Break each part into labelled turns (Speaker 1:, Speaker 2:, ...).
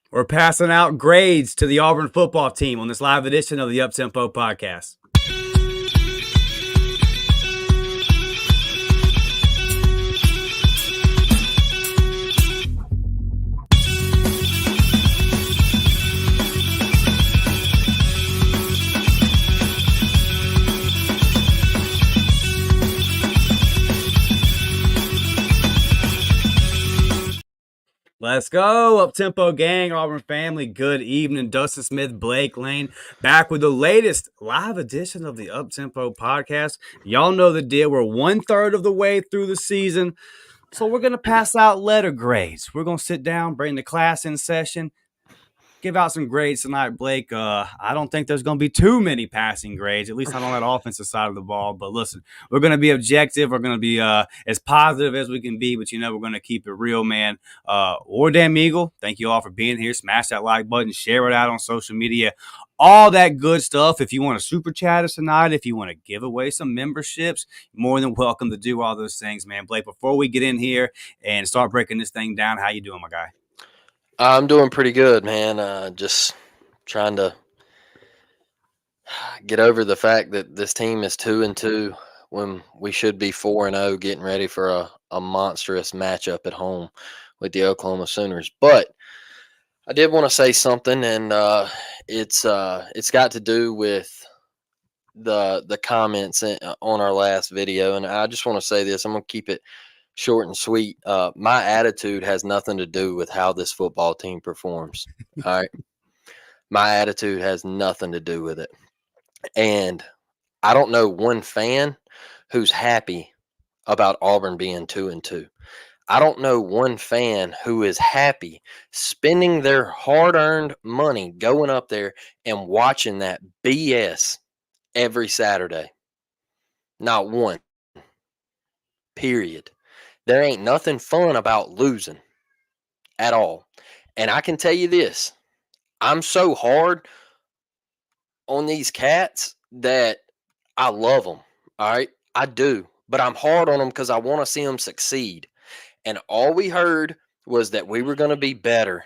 Speaker 1: We're passing out grades to the Auburn football team on this live edition of the Uptempo podcast. Let's go, Up-Tempo gang, Auburn family. Good evening. Dustin Smith, Blake Lane, back with the latest live edition of the Up-Tempo podcast. Y'all know the deal. We're 1/3 of the way through the season, so we're going to pass out letter grades. We're going to sit down, bring the class in session, give out some grades tonight, Blake. I don't think there's going to be too many passing grades, at least not on that offensive side of the ball. But listen, we're going to be objective. We're going to be as positive as we can be, but we're going to keep it real, man. Or Damn Eagle, thank you all for being here. Smash that like button, share it out on social media, all that good stuff. If you want to super chat us tonight, if you want to give away some memberships, more than welcome to do all those things, man. Blake, before we get in here and start breaking this thing down, how you doing, my guy?
Speaker 2: I'm doing pretty good, man. Just trying to get over the fact that this team is 2-2 when we should be 4-0, getting ready for a monstrous matchup at home with the Oklahoma Sooners. But I did want to say something, and it's got to do with the comments on our last video. And I just want to say this. I'm gonna keep it short and sweet. My attitude has nothing to do with how this football team performs. All right. My attitude has nothing to do with it. And I don't know one fan who's happy about Auburn being 2-2. I don't know one fan who is happy spending their hard-earned money going up there and watching that BS every Saturday. Not one. Period. There ain't nothing fun about losing at all. And I can tell you this, I'm so hard on these cats that I love them. All right. I do. But I'm hard on them because I want to see them succeed. And all we heard was that we were going to be better.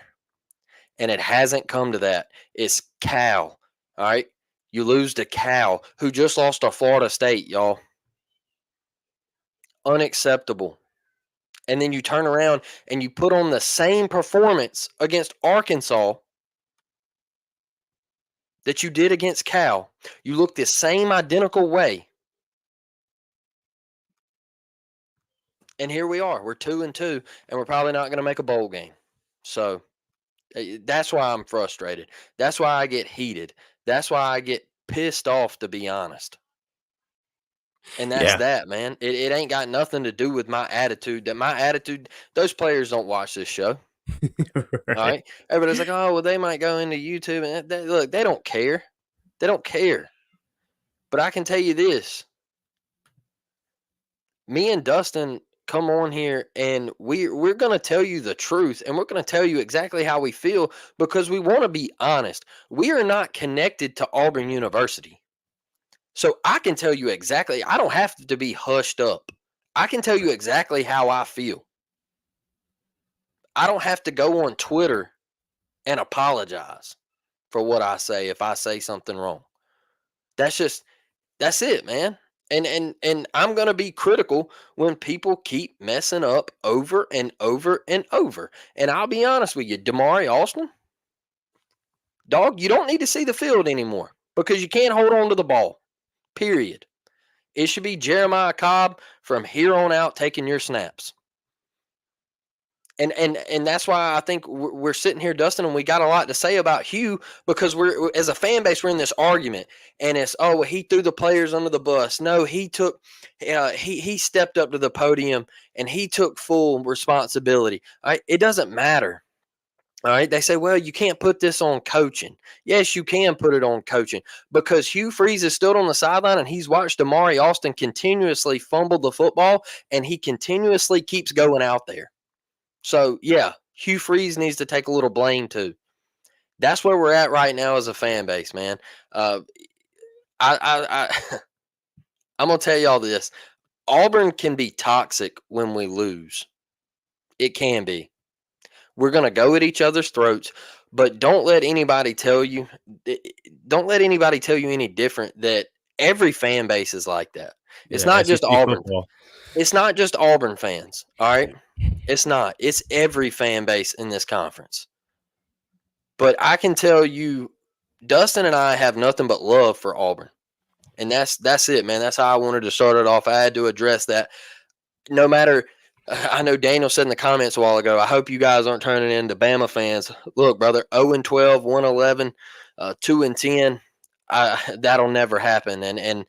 Speaker 2: And it hasn't come to that. It's Cal. All right. You lose to Cal, who just lost to Florida State, y'all. Unacceptable. And then you turn around and you put on the same performance against Arkansas that you did against Cal. You look the same identical way. And here we are. We're 2-2, and we're probably not going to make a bowl game. So that's why I'm frustrated. That's why I get heated. That's why I get pissed off, to be honest. And that's that, man. It ain't got nothing to do with my attitude. Those players don't watch this show. Right. All right. Everybody's like, oh, well, they might go into YouTube. And look, they don't care. They don't care. But I can tell you this. Me and Dustin come on here and we're going to tell you the truth, and we're going to tell you exactly how we feel because we want to be honest. We are not connected to Auburn University. So I can tell you exactly. I don't have to be hushed up. I can tell you exactly how I feel. I don't have to go on Twitter and apologize for what I say if I say something wrong. That's it, man. And I'm going to be critical when people keep messing up over and over and over. And I'll be honest with you, Damari Austin, dog, you don't need to see the field anymore because you can't hold on to the ball. Period. It should be Jeremiah Cobb from here on out taking your snaps. And that's why I think we're sitting here, Dustin, and we got a lot to say about Hugh because we're, as a fan base, we're in this argument, and it's, oh, well, he threw the players under the bus. No, he stepped up to the podium and he took full responsibility. All right? It doesn't matter. All right, they say, well, you can't put this on coaching. Yes, you can put it on coaching because Hugh Freeze is stood on the sideline and he's watched Damari Austin continuously fumble the football, and he continuously keeps going out there. So, yeah, Hugh Freeze needs to take a little blame too. That's where we're at right now as a fan base, man. I'm going to tell y'all this. Auburn can be toxic when we lose. It can be. We're going to go at each other's throats. But don't let anybody tell you any different. That every fan base is like that. It's
Speaker 1: Yeah,
Speaker 2: not just
Speaker 1: SEC
Speaker 2: Auburn.
Speaker 1: football.
Speaker 2: It's not just Auburn fans. All right, it's not. It's every fan base in this conference. But I can tell you, Dustin and I have nothing but love for Auburn, and that's it, man. That's how I wanted to start it off. I had to address that. No matter, I know Daniel said in the comments a while ago, I hope you guys aren't turning into Bama fans. Look, brother, 0-12, 1-11, 2-10. That'll never happen. And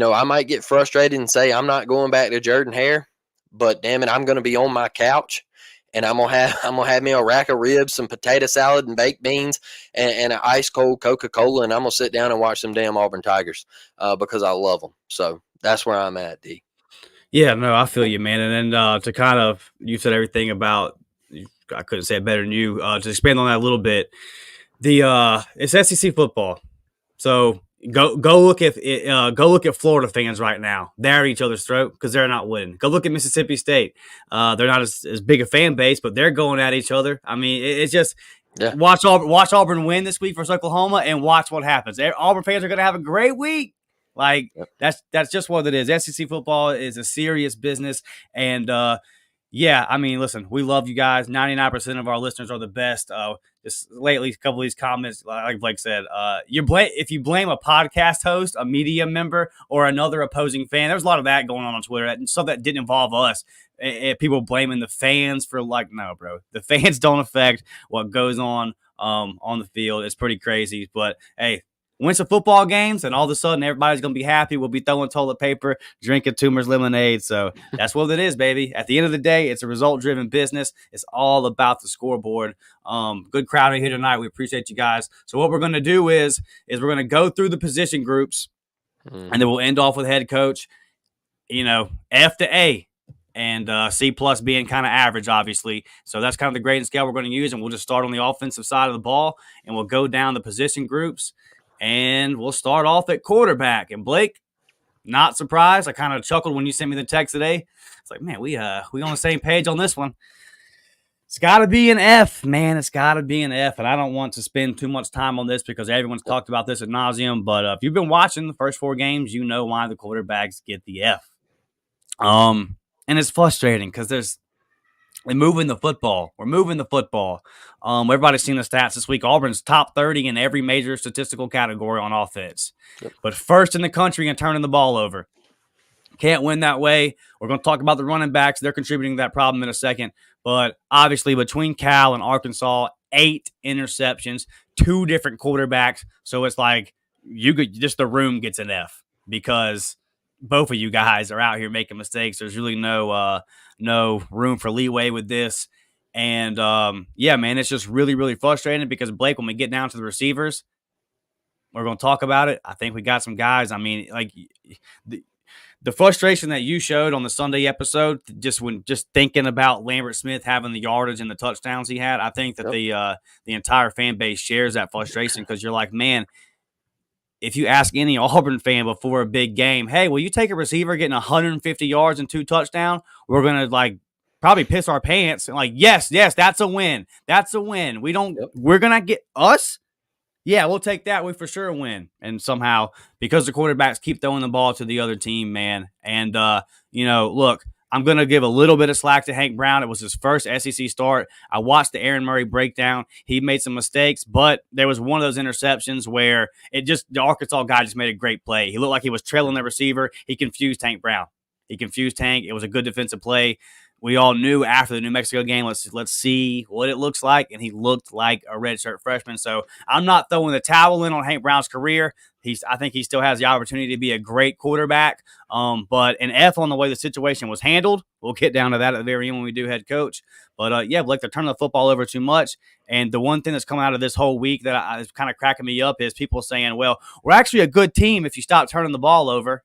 Speaker 2: I might get frustrated and say I'm not going back to Jordan Hare, but damn it, I'm going to be on my couch. And I'm gonna have me a rack of ribs, some potato salad, and baked beans, and an ice cold Coca Cola, and I'm gonna sit down and watch some damn Auburn Tigers because I love them. So that's where I'm at, D.
Speaker 1: Yeah, no, I feel you, man. And then to kind of, you said everything about, I couldn't say it better than you. To expand on that a little bit, it's SEC football. So go look at Florida fans right now. They're at each other's throat because they're not winning. Go look at Mississippi State. They're not as big a fan base, but they're going at each other. I mean, it's just
Speaker 2: Yeah.
Speaker 1: watch Auburn win this week versus Oklahoma and watch what happens. Auburn fans are going to have a great week. Like
Speaker 2: Yep.
Speaker 1: that's just what it is. SEC football is a serious business, and yeah, I mean, listen, we love you guys. 99% of our listeners are the best. Just lately, a couple of these comments, like Blake said, if you blame a podcast host, a media member, or another opposing fan, there's a lot of that going on Twitter, and stuff that didn't involve us. People blaming the fans for no, bro. The fans don't affect what goes on the field. It's pretty crazy, but hey. Win some football games, and all of a sudden everybody's going to be happy. We'll be throwing toilet paper, drinking Toomer's lemonade. So that's what it is, baby. At the end of the day, it's a result-driven business. It's all about the scoreboard. Good crowd here tonight. We appreciate you guys. So what we're going to do is we're going to go through the position groups, and then we'll end off with head coach. F to A. And C plus being kind of average, obviously. So that's kind of the grading scale we're going to use. And we'll just start on the offensive side of the ball, and we'll go down the position groups. And we'll start off at quarterback. And Blake, not surprised. I kind of chuckled when you sent me the text today. It's like, man, we on the same page on this one. It's got to be an F, man. It's got to be an F. And I don't want to spend too much time on this because everyone's talked about this ad nauseum. But if you've been watching the first 4 games, you know why the quarterbacks get the F. And it's frustrating because we're moving the football. Everybody's seen the stats this week. Auburn's top 30 in every major statistical category on offense.
Speaker 2: Yep.
Speaker 1: But first in the country in turning the ball over. Can't win that way. We're going to talk about the running backs. They're contributing to that problem in a second. But obviously between Cal and Arkansas, 8 interceptions, 2 different quarterbacks. So it's like the room gets an F because both of you guys are out here making mistakes. There's really no room for leeway with this. And, yeah, man, it's just really, really frustrating because, Blake, when we get down to the receivers, we're going to talk about it. I think we got some guys. I mean, like the frustration that you showed on the Sunday episode, just thinking about Lambert Smith having the yardage and the touchdowns he had, I think that the entire fan base shares that frustration because you're like, man, if you ask any Auburn fan before a big game, hey, will you take a receiver getting 150 yards and 2 touchdowns? We're going to probably piss our pants. And yes, that's a win. That's a win. We're going to get us. Yeah, we'll take that. We for sure win. And somehow, because the quarterbacks keep throwing the ball to the other team, man. And, look, I'm going to give a little bit of slack to Hank Brown. It was his first SEC start. I watched the Aaron Murray breakdown. He made some mistakes, but there was one of those interceptions where the Arkansas guy just made a great play. He looked like he was trailing the receiver. He confused Hank Brown. It was a good defensive play. We all knew after the New Mexico game, let's see what it looks like, and he looked like a redshirt freshman. So I'm not throwing the towel in on Hank Brown's career. I think he still has the opportunity to be a great quarterback. But an F on the way the situation was handled. We'll get down to that at the very end when we do head coach. But yeah, Blake, they're turning the football over too much. And the one thing that's coming out of this whole week that is kind of cracking me up is people saying, well, we're actually a good team if you stop turning the ball over.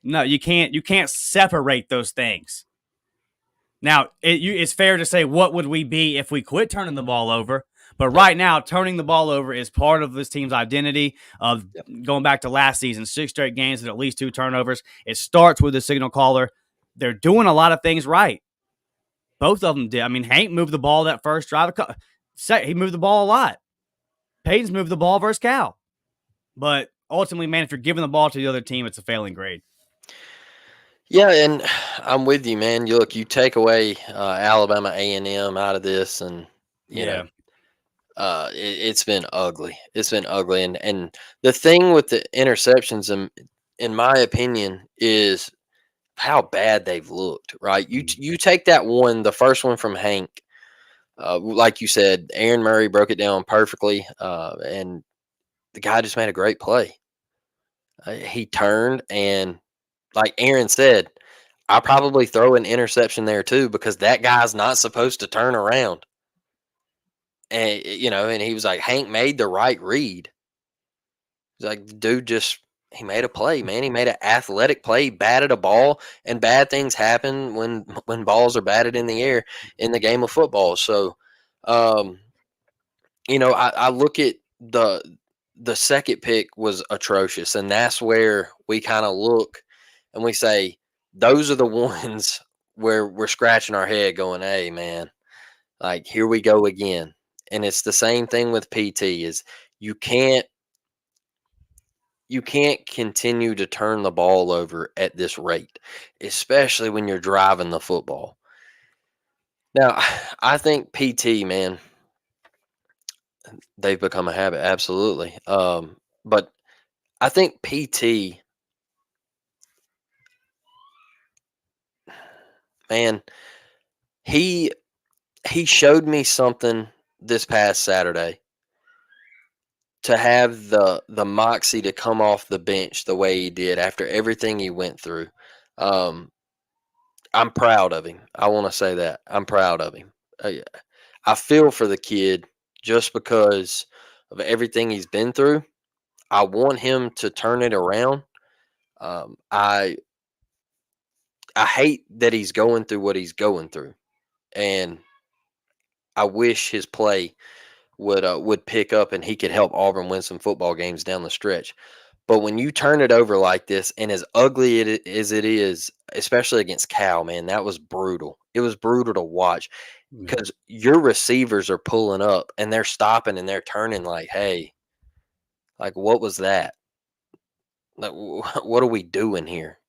Speaker 1: No, you can't. You can't separate those things. Now, it's fair to say, what would we be if we quit turning the ball over? But right now, turning the ball over is part of this team's identity. Going back to last season, 6 straight games with at least 2 turnovers. It starts with the signal caller. They're doing a lot of things right. Both of them did. I mean, Hank moved the ball that first drive. He moved the ball a lot. Peyton's moved the ball versus Cal. But ultimately, man, if you're giving the ball to the other team, it's a failing grade.
Speaker 2: Yeah, and I'm with you, man. You take away Alabama A&M out of this, and you know
Speaker 1: Yeah.
Speaker 2: it's been ugly. It's been ugly, and the thing with the interceptions, in my opinion, is how bad they've looked. Right? You take that one, the first one from Hank. Like you said, Aaron Murray broke it down perfectly, and the guy just made a great play. He turned, and like Aaron said, I probably throw an interception there too because that guy's not supposed to turn around. And and he was like, Hank made the right read. He's like, the dude just he made a play, man. He made an athletic play, batted a ball, and bad things happen when balls are batted in the air in the game of football. So, um, I look at the second pick was atrocious, and that's where we kind of look and we say those are the ones where we're scratching our head, going, "Hey, man, like here we go again." And it's the same thing with PT is you can't you can't continue to turn the ball over at this rate, especially when you're driving the football. Now, I think PT, man, they've become a habit, absolutely. But I think PT, man, he he showed me something this past Saturday to have the moxie to come off the bench the way he did after everything he went through. Um, I'm proud of him. I want to say that I'm proud of him. I feel for the kid just because of everything he's been through. I want him to turn it around. I hate that he's going through what he's going through, and I wish his play would pick up and he could help Auburn win some football games down the stretch. But when you turn it over like this, and as ugly as it is, especially against Cal, man, that was brutal. It was brutal to watch
Speaker 1: Yeah.
Speaker 2: because your receivers are pulling up and they're stopping and they're turning like, hey, like what was that? Like, what are we doing here?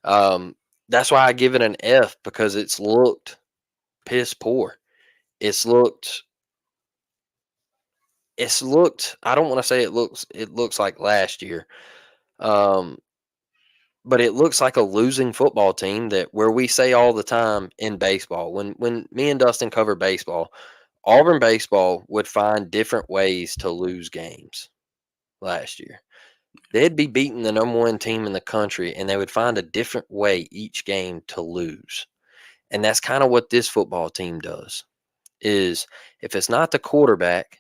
Speaker 2: Um, that's why I give it an F because it's looked piss poor. It's looked I don't want to say it looks like last year. Um, but it looks like a losing football team that where we say all the time in baseball, when me and Dustin cover baseball, Auburn baseball would find different ways to lose games last year. They'd be beating the number one team in the country and they would find a different way each game to lose. And that's kind of what this football team does. Is if it's not the quarterback,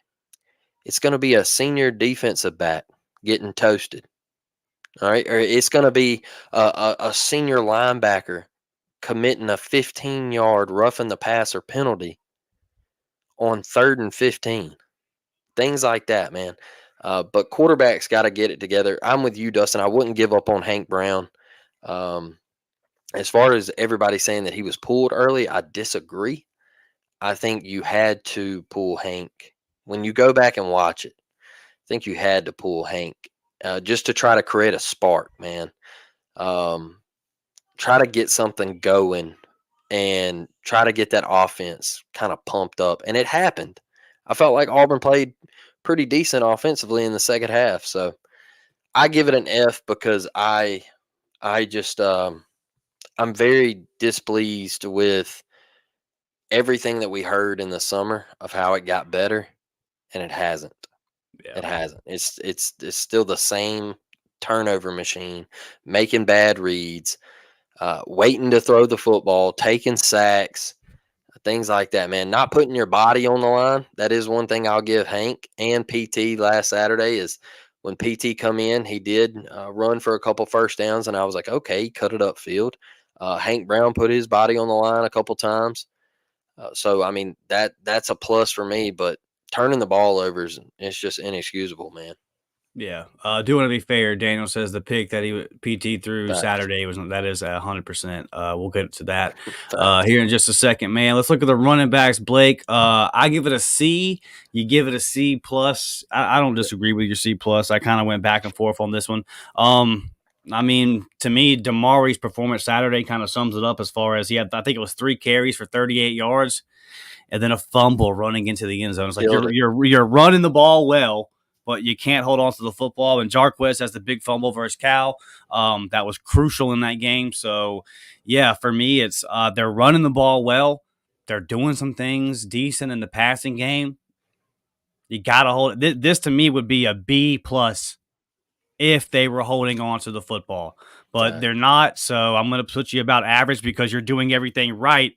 Speaker 2: it's going to be a senior defensive back getting toasted. All right. Or it's going to be a senior linebacker committing a 15-yard roughing the passer penalty on 3rd and 15. Things like that, man. But quarterbacks got to get it together. I'm with you, Dustin. I wouldn't give up on Hank Brown. Um, as far as everybody saying that he was pulled early, I disagree. I think you had to pull Hank. When you go back and watch it, I think you had to pull Hank just to try to create a spark, man. Um, Try to get something going and try to get that offense kind of pumped up. And it happened. I felt like Auburn played pretty decent offensively in the second half. So I give it an F because I just I'm very displeased with everything that we heard in the summer of how it got better, and it hasn't.
Speaker 1: Yeah.
Speaker 2: It hasn't. It's still the same turnover machine, making bad reads, waiting to throw the football, taking sacks, things like that, man. Not putting your body on the line. That is one thing I'll give Hank and PT last Saturday is when PT come in, he did run for a couple first downs, and I was like, okay, he cut it upfield. Hank Brown put his body on the line a couple times. So I mean that's a plus for me, but turning the ball over is it's just inexcusable, man.
Speaker 1: Yeah. Do want to be fair. Daniel says the pick that he PT through
Speaker 2: Facts.
Speaker 1: Saturday that is 100%. We'll get to that
Speaker 2: Facts.
Speaker 1: here in just a second, man. Let's look at the running backs, Blake. I give it a C. You give it a C plus. I don't disagree with your C plus. I kind of went back and forth on this one. I mean, to me, Damari's performance Saturday kind of sums it up as far as he had. I think it was 3 carries for 38 yards, and then a fumble running into the end zone. It's like
Speaker 2: Killed
Speaker 1: you're
Speaker 2: it.
Speaker 1: you're running the ball well, but you can't hold on to the football. And Jarquez has the big fumble versus Cal. That was crucial in that game. So, yeah, for me, it's they're running the ball well. They're doing some things decent in the passing game. You gotta hold it. This to me would be a B plus if they were holding on to the football, but they're
Speaker 2: Facts.
Speaker 1: not. So I'm going to put you about average because you're doing everything right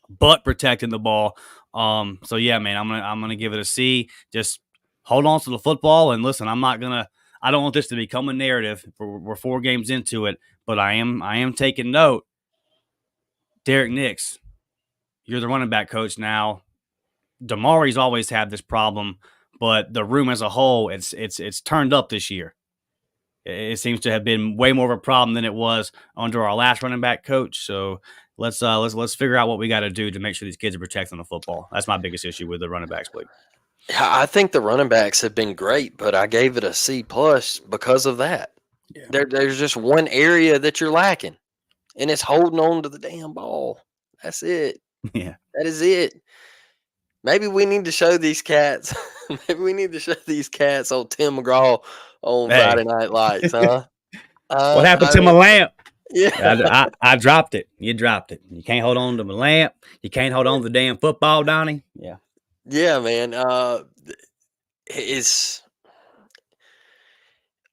Speaker 1: but protecting the ball. So yeah, man, I'm gonna give it a C. Just hold on to the football and listen. I don't want this to become a narrative. We're 4 games into it, but I am taking note. Derek Nix, you're the running back coach now. Damari's always had this problem, but the room as a whole, it's turned up this year. It seems to have been way more of a problem than it was under our last running back coach. So let's figure out what we got to do to make sure these kids are protecting the football. That's my biggest issue with the running backs, Blake.
Speaker 2: Yeah, I think the running backs have been great, but I gave it a C plus because of that.
Speaker 1: Yeah.
Speaker 2: There's just one area that you're lacking, and it's holding on to the damn ball. That's it.
Speaker 1: Yeah.
Speaker 2: That is it. Maybe we need to show these cats. Maybe we need to show these cats old Tim McGraw on
Speaker 1: Hey,
Speaker 2: Friday Night Lights, huh?
Speaker 1: what happened
Speaker 2: I
Speaker 1: to my
Speaker 2: mean,
Speaker 1: lamp?
Speaker 2: yeah,
Speaker 1: I dropped it. You dropped it. You can't hold on to my lamp. You can't hold on to the damn football, Donnie. Yeah.
Speaker 2: yeah, man. It's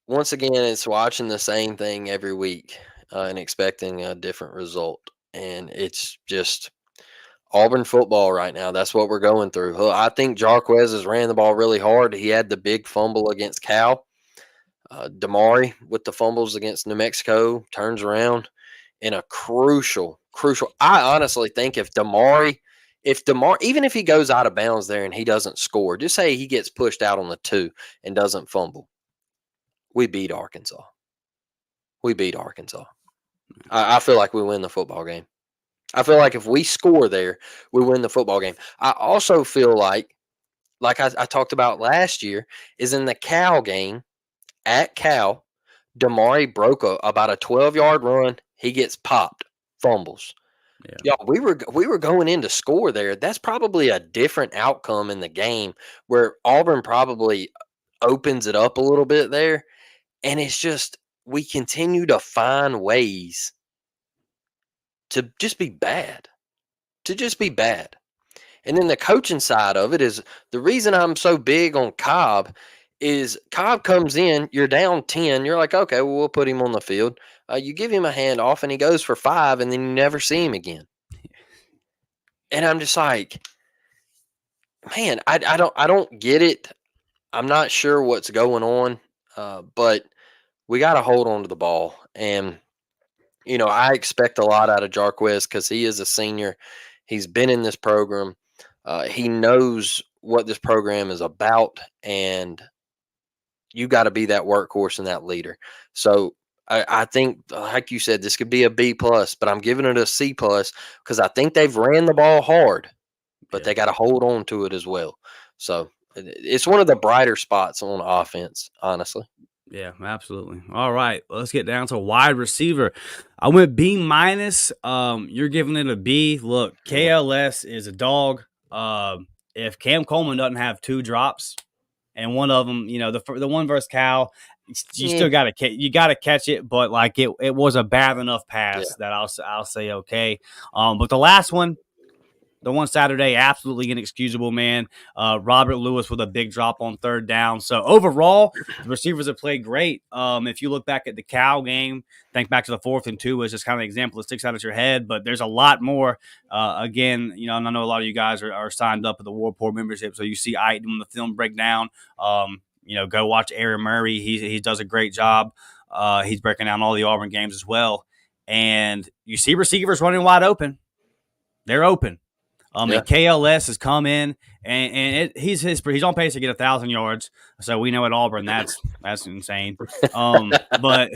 Speaker 2: once again, it's watching the same thing every week and expecting a different result, and it's just Auburn football right now. That's what we're going through. I think Jarquez has ran the ball really hard. He had the big fumble against Cal. Damari with the fumbles against New Mexico turns around in a crucial. I honestly think if Damari, even if he goes out of bounds there and he doesn't score, just say he gets pushed out on the 2 and doesn't fumble, we beat Arkansas. We beat Arkansas. I feel like we win the football game. I feel like if we score there, we win the football game. I also feel like I talked about last year, is in the Cal game at Cal, Damari broke about a 12-yard run. He gets popped, fumbles.
Speaker 1: Yeah.
Speaker 2: Yeah, we were going in to score there. That's probably a different outcome in the game where Auburn probably opens it up a little bit there. And it's just we continue to find ways to just be bad. To just be bad. And then the coaching side of it is the reason I'm so big on Cobb is Cobb comes in, you're down 10, you're like, okay, well, we'll put him on the field. You give him a handoff and he goes for 5, and then you never see him again. And I'm just like, man, I don't get it. I'm not sure what's going on, but we got to hold on to the ball. And I expect a lot out of Jarquez because he is a senior. He's been in this program. He knows what this program is about, and you got to be that workhorse and that leader. So I think, like you said, this could be a B plus, but I'm giving it a C plus because I think they've ran the ball hard, but
Speaker 1: Yeah.
Speaker 2: they got to hold on to it as well. So it's one of the brighter spots on offense, honestly.
Speaker 1: Yeah, absolutely. All right, let's get down to wide receiver. I went B minus. You're giving it a B. Look,
Speaker 2: Yeah.
Speaker 1: KLS is a dog. If Cam Coleman doesn't have 2 drops, and one of them, the one versus Cal, you
Speaker 2: Yeah.
Speaker 1: still got to catch it, but like it was a bad enough
Speaker 2: Yeah.
Speaker 1: pass that I'll say okay. But the last one, the one Saturday, absolutely inexcusable, man. Robert Lewis with a big drop on 3rd down. So overall, the receivers have played great. If you look back at the Cal game, think back to the 4th and 2 as just kind of an example that sticks out at your head. But there's a lot more. Again, and I know a lot of you guys are signed up with the Warport membership, so you see Ike doing the film breakdown. Go watch Aaron Murray. He does a great job. He's breaking down all the Auburn games as well. And you see receivers running wide open. They're open.
Speaker 2: Yeah.
Speaker 1: And KLS has come in, he's on pace to get 1,000 yards. So we know at Auburn that's insane. But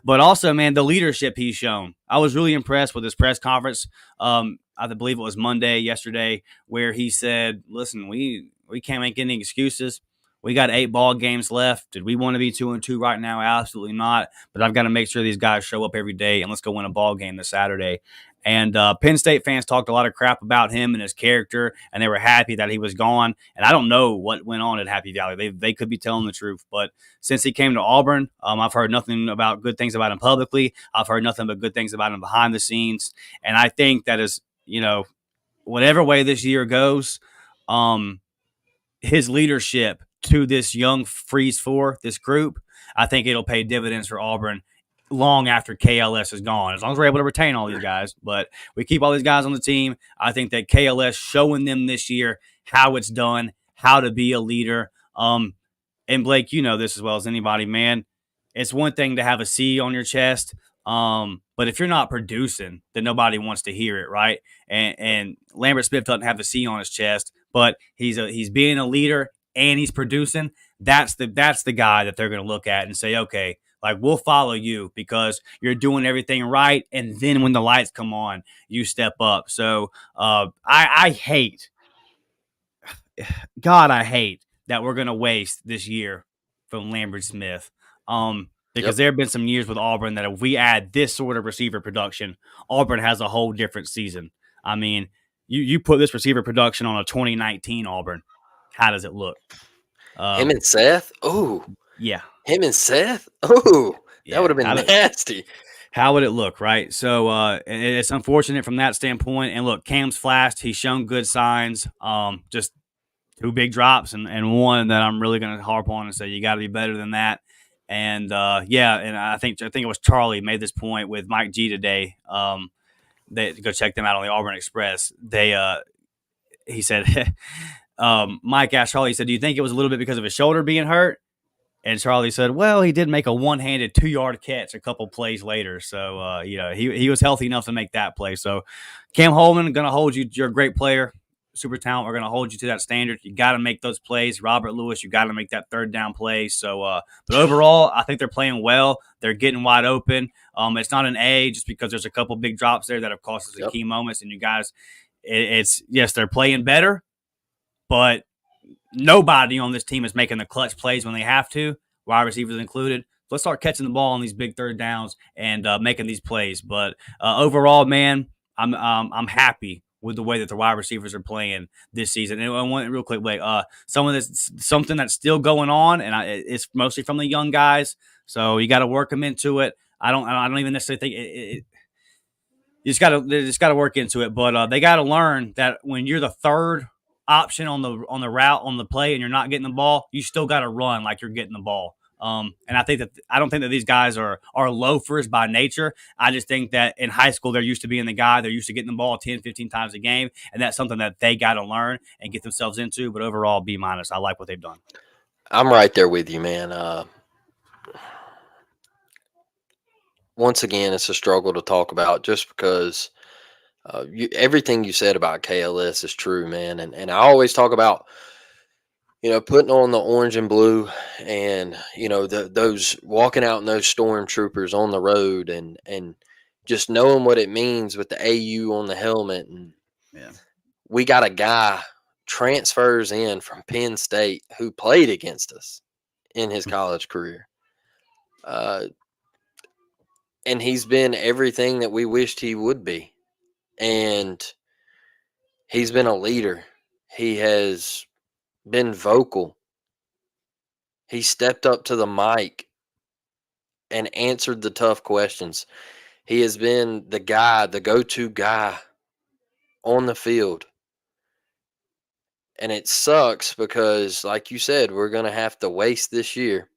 Speaker 1: but also, man, the leadership he's shown. I was really impressed with his press conference. I believe it was Monday, yesterday, where he said, "Listen, we can't make any excuses. We got 8 ball games left. Did we want to be 2-2 right now? Absolutely not. But I've got to make sure these guys show up every day, and let's go win a ball game this Saturday." And Penn State fans talked a lot of crap about him and his character, and they were happy that he was gone. And I don't know what went on at Happy Valley. They could be telling the truth. But since he came to Auburn, I've heard nothing about good things about him publicly. I've heard nothing but good things about him behind the scenes. And I think that is, whatever way this year goes, his leadership to this young Freeze Four, this group, I think it'll pay dividends for Auburn long after KLS is gone, as long as we're able to retain all these guys. But we keep all these guys on the team. I think that KLS showing them this year how it's done, how to be a leader. And Blake, you know this as well as anybody, man. It's one thing to have a C on your chest, but if you're not producing, then nobody wants to hear it, right? And Lambert Smith doesn't have the C on his chest, but he's being a leader and he's producing. That's the guy that they're going to look at and say, okay, like we'll follow you because you're doing everything right, and then when the lights come on, you step up. So I hate God, I hate that we're going to waste this year from Lambert Smith. Because
Speaker 2: Yep.
Speaker 1: there have been some years with Auburn that if we add this sort of receiver production, Auburn has a whole different season. I mean, you put this receiver production on a 2019 Auburn, how does it look?
Speaker 2: Him and Seth. Oh,
Speaker 1: Yeah,
Speaker 2: him and Seth. Oh, that would
Speaker 1: yeah.
Speaker 2: have been nasty.
Speaker 1: How would it look, right? So it's unfortunate from that standpoint. And look, Cam's flashed. He's shown good signs. Just 2 big drops and one that I'm really going to harp on and say you got to be better than that. And and I think it was Charlie made this point with Mike G today. They go check them out on the Auburn Express. He said, Mike asked Charlie. He said, "Do you think it was a little bit because of his shoulder being hurt?" And Charlie said, "Well, he did make a one-handed 2-yard catch a couple plays later, so he was healthy enough to make that play." So, Cam Holman, going to hold you. You're a great player, super talent. We're going to hold you to that standard. You got to make those plays. Robert Lewis, you got to make that third down play. So, but overall, I think they're playing well. They're getting wide open. It's not an A just because there's a couple big drops there that have cost us the key moments. And you guys, it's yes, they're playing better, but nobody on this team is making the clutch plays when they have to, wide receivers included. Let's start catching the ball on these big third downs and making these plays. But overall, man, I'm happy with the way that the wide receivers are playing this season. And I want real quick, Blake, something that's still going on, and it's mostly from the young guys. So you got to work them into it. I don't even necessarily think you just got to work into it. But they got to learn that when you're the third option on the route on the play and you're not getting the ball, you still got to run like you're getting the ball. And I don't think that these guys are loafers by nature. I just think that in high school they're used to being the guy. They're used to getting the ball 10, 15 times a game, and that's something that they got to learn and get themselves into. But overall, B-. I like what they've done.
Speaker 2: I'm right there with you, man. Once again, it's a struggle to talk about just because everything you said about KLS is true, man. And I always talk about, putting on the orange and blue and, those walking out in those stormtroopers on the road and just knowing what it means with the AU on the helmet. And
Speaker 1: Yeah.
Speaker 2: we got a guy transfers in from Penn State who played against us in his college career. And he's been everything that we wished he would be. And he's been a leader. He has been vocal. He stepped up to the mic and answered the tough questions. He has been the guy, the go-to guy on the field. And it sucks because, like you said, we're going to have to waste this year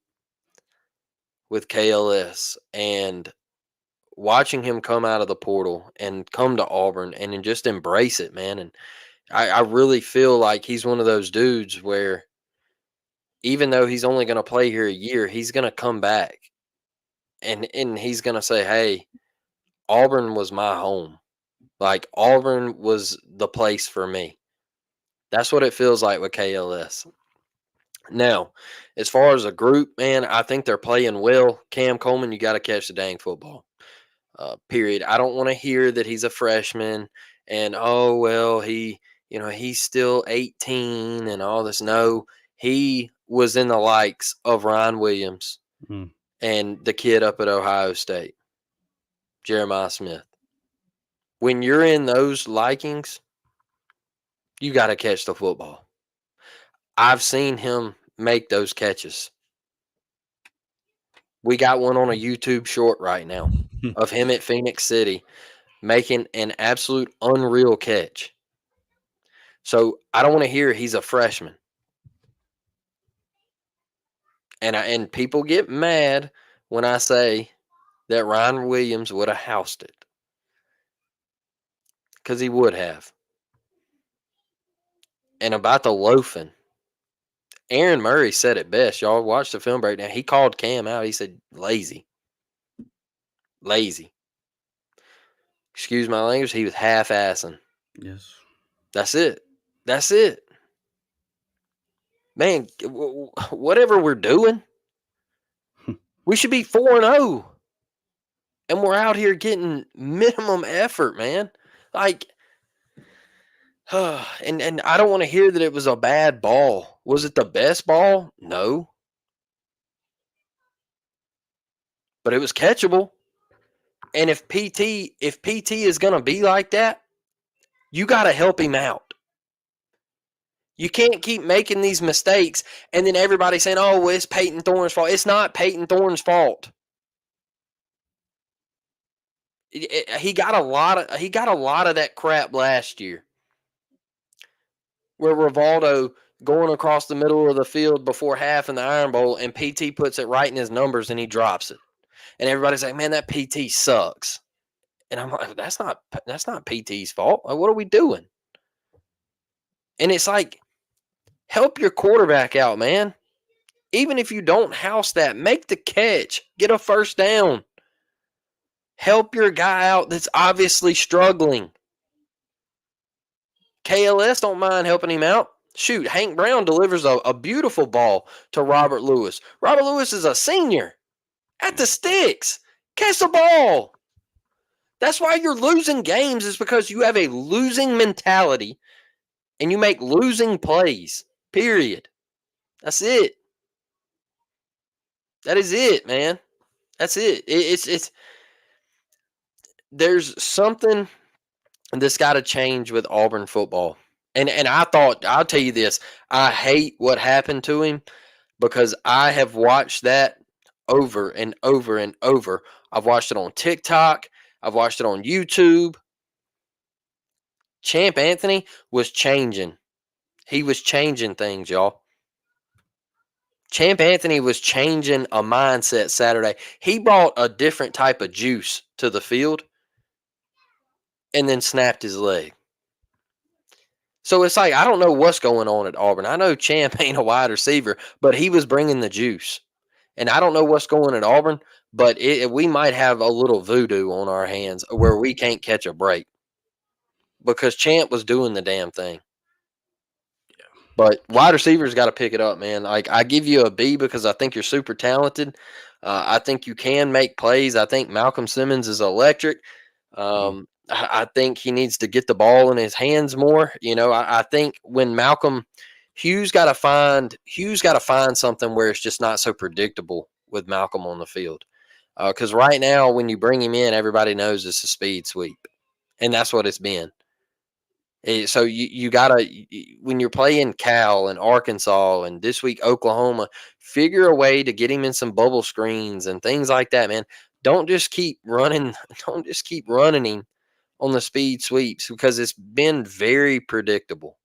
Speaker 2: with KLS. And watching him come out of the portal and come to Auburn and then just embrace it, man. And I really feel like he's one of those dudes where even though he's only going to play here a year, he's going to come back and he's going to say, "Hey, Auburn was my home. Like Auburn was the place for me. That's what it feels like with KLS. Now, as far as a group, man, I think they're playing well. Cam Coleman, you got to catch the dang football. Period. I don't want to hear that he's a freshman and oh well he's still 18 and all this. No, he was in the likes of Ryan Williams and the kid up at Ohio State, Jeremiah Smith. When you're in those likings, you got to catch the football. I've seen him make those catches. We got one on a YouTube short right now of him at Phoenix City making an absolute unreal catch. So I don't want to hear he's a freshman. And people get mad when I say that Ryan Williams would have housed it. Because he would have. And about the loafing, Aaron Murray said it best. Y'all watch the film breakdown. He called Cam out. He said, lazy. Lazy. Excuse my language. He was half-assing.
Speaker 1: Yes.
Speaker 2: That's it. That's it. Man, whatever we're doing, we should be 4-0. And we're out here getting minimum effort, man. Like, and I don't want to hear that it was a bad ball. Was it the best ball? No. But it was catchable. And if PT is going to be like that, you got to help him out. You can't keep making these mistakes and then everybody saying, "Oh, well, it's Peyton Thorne's fault." It's not Peyton Thorne's fault. He got a lot of that crap last year. Where Rivaldo going across the middle of the field before half in the Iron Bowl, and PT puts it right in his numbers and he drops it. And everybody's like, "Man, that PT sucks." And I'm like, that's not PT's fault. Like, what are we doing? And it's like, help your quarterback out, man. Even if you don't house that, make the catch. Get a first down. Help your guy out that's obviously struggling. KLS don't mind helping him out. Shoot, Hank Brown delivers a beautiful ball to Robert Lewis. Robert Lewis is a senior at the sticks. Catch the ball. That's why you're losing games, is because you have a losing mentality and you make losing plays. Period. That's it. That is it, man. That's it. It's there's something that's got to change with Auburn football. And I thought, I'll tell you this, I hate what happened to him because I have watched that over and over and over. I've watched it on TikTok. I've watched it on YouTube. Champ Anthony was changing. He was changing things, y'all. Champ Anthony was changing a mindset Saturday. He brought a different type of juice to the field and then snapped his leg. So it's like, I don't know what's going on at Auburn. I know Champ ain't a wide receiver, but he was bringing the juice. And I don't know what's going on at Auburn, but we might have a little voodoo on our hands where we can't catch a break because Champ was doing the damn thing. But wide receivers got to pick it up, man. Like, I give you a B because I think you're super talented. I think you can make plays. I think Malcolm Simmons is electric. I think he needs to get the ball in his hands more. You know, I think when Hughes got to find something where it's just not so predictable with Malcolm on the field. Because right now, when you bring him in, everybody knows it's a speed sweep, and that's what it's been. So you gotta, when you're playing Cal and Arkansas and this week Oklahoma, figure a way to get him in some bubble screens and things like that, man. Don't just keep running. Don't just keep running him on the speed sweeps because it's been very predictable.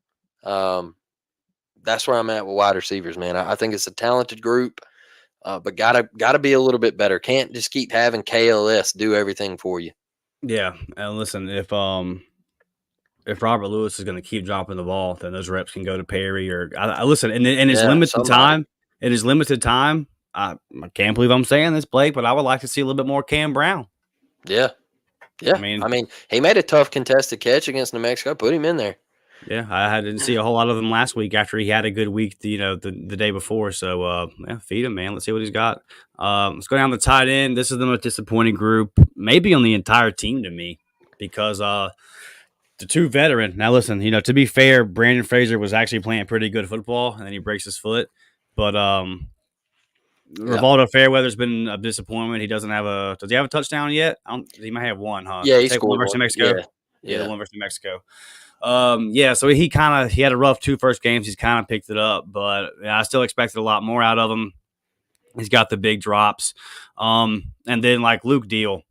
Speaker 2: That's where I'm at with wide receivers, man. I think it's a talented group, but gotta be a little bit better. Can't just keep having KLS do everything for you.
Speaker 1: Yeah, and listen, if Robert Lewis is going to keep dropping the ball, then those reps can go to Perry or I listen. In his limited time, I can't believe I'm saying this, Blake, but I would like to see a little bit more Cam Brown.
Speaker 2: Yeah, Yeah,
Speaker 1: I mean,
Speaker 2: I mean, he made a tough contested catch against New Mexico. Put him in there.
Speaker 1: yeah, didn't see a whole lot of him last week after he had a good week, the day before. So, yeah, feed him, man. Let's see what he's got. Let's go down the tight end. This is the most disappointing group, maybe on the entire team to me, because the two veteran. Now, listen, to be fair, Brandon Fraser was actually playing pretty good football, and then he breaks his foot. But
Speaker 2: Yeah,
Speaker 1: Rivaldo Fairweather's been a disappointment. He doesn't have a. Does he have a touchdown yet? He might have one, huh?
Speaker 2: yeah,
Speaker 1: Did he
Speaker 2: he
Speaker 1: take one
Speaker 2: scored
Speaker 1: versus
Speaker 2: one.
Speaker 1: New Mexico?
Speaker 2: Yeah,
Speaker 1: Yeah, the
Speaker 2: yeah,
Speaker 1: one versus New Mexico. Yeah, so he had a rough two first games. He's kind of picked it up, but I still expected a lot more out of him. He's got the big drops, and then like Luke Deal,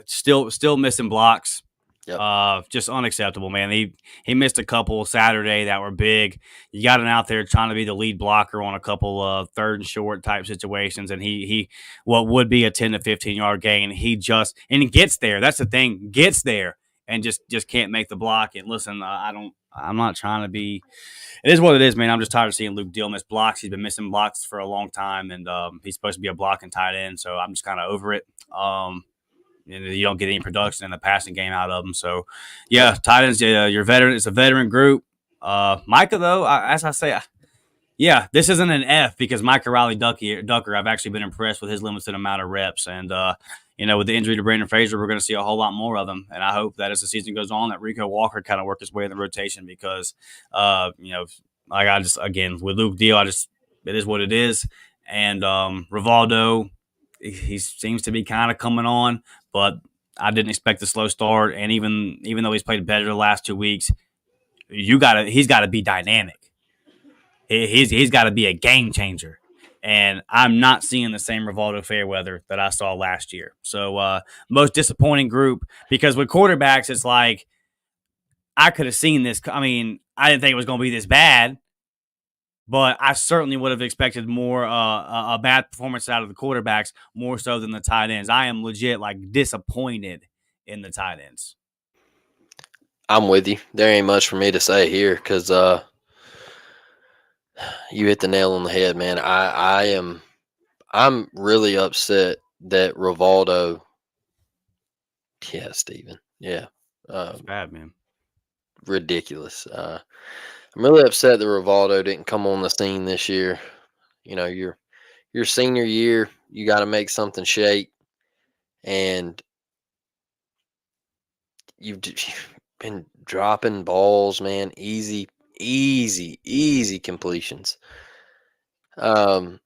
Speaker 1: still missing blocks.
Speaker 2: yep.
Speaker 1: Just unacceptable, man. He missed a couple Saturday that were big. You got him out there trying to be the lead blocker on a couple of third and short type situations, and he what would be a 10 to 15 yard gain. He gets there. That's the thing, gets there and just can't make the block. And listen, I don't. I'm not trying to be. It is what it is, man. I'm just tired of seeing Luke Deal miss blocks. He's been missing blocks for a long time, and he's supposed to be a blocking tight end. So I'm just kind of over it. You don't get any production in the passing game out of them. So,
Speaker 2: Yep.
Speaker 1: yeah, tight ends, your veteran. It's a veteran group. Micah, though, as I say, yeah, this isn't an F because Micah Riley Ducker, I've actually been impressed with his limited amount of reps. And, with the injury to Brandon Fraser, we're going to see a whole lot more of him. And I hope that as the season goes on, that Rico Walker kind of work his way in the rotation because, like again, with Luke Deal, it is what it is. And Rivaldo, he seems to be kind of coming on, but I didn't expect the slow start. And even though he's played better the last 2 weeks, he's got to be dynamic. He's got to be a game changer. And I'm not seeing the same Rivaldo Fairweather that I saw last year. So most disappointing group because with quarterbacks, it's like I could have seen this. I mean, I didn't think it was going to be this bad, but I certainly would have expected more a bad performance out of the quarterbacks more so than the tight ends. I am legit like disappointed in the tight ends.
Speaker 2: I'm with you. There ain't much for me to say here because you hit the nail on the head, man. I'm really upset that Rivaldo. Yeah, Steven. Yeah.
Speaker 1: It's
Speaker 2: Um,
Speaker 1: bad, man.
Speaker 2: ridiculous. I'm really upset that Rivaldo didn't come on the scene this year. Your senior year, you got to make something shake, and you've been dropping balls, man. Easy completions. Um,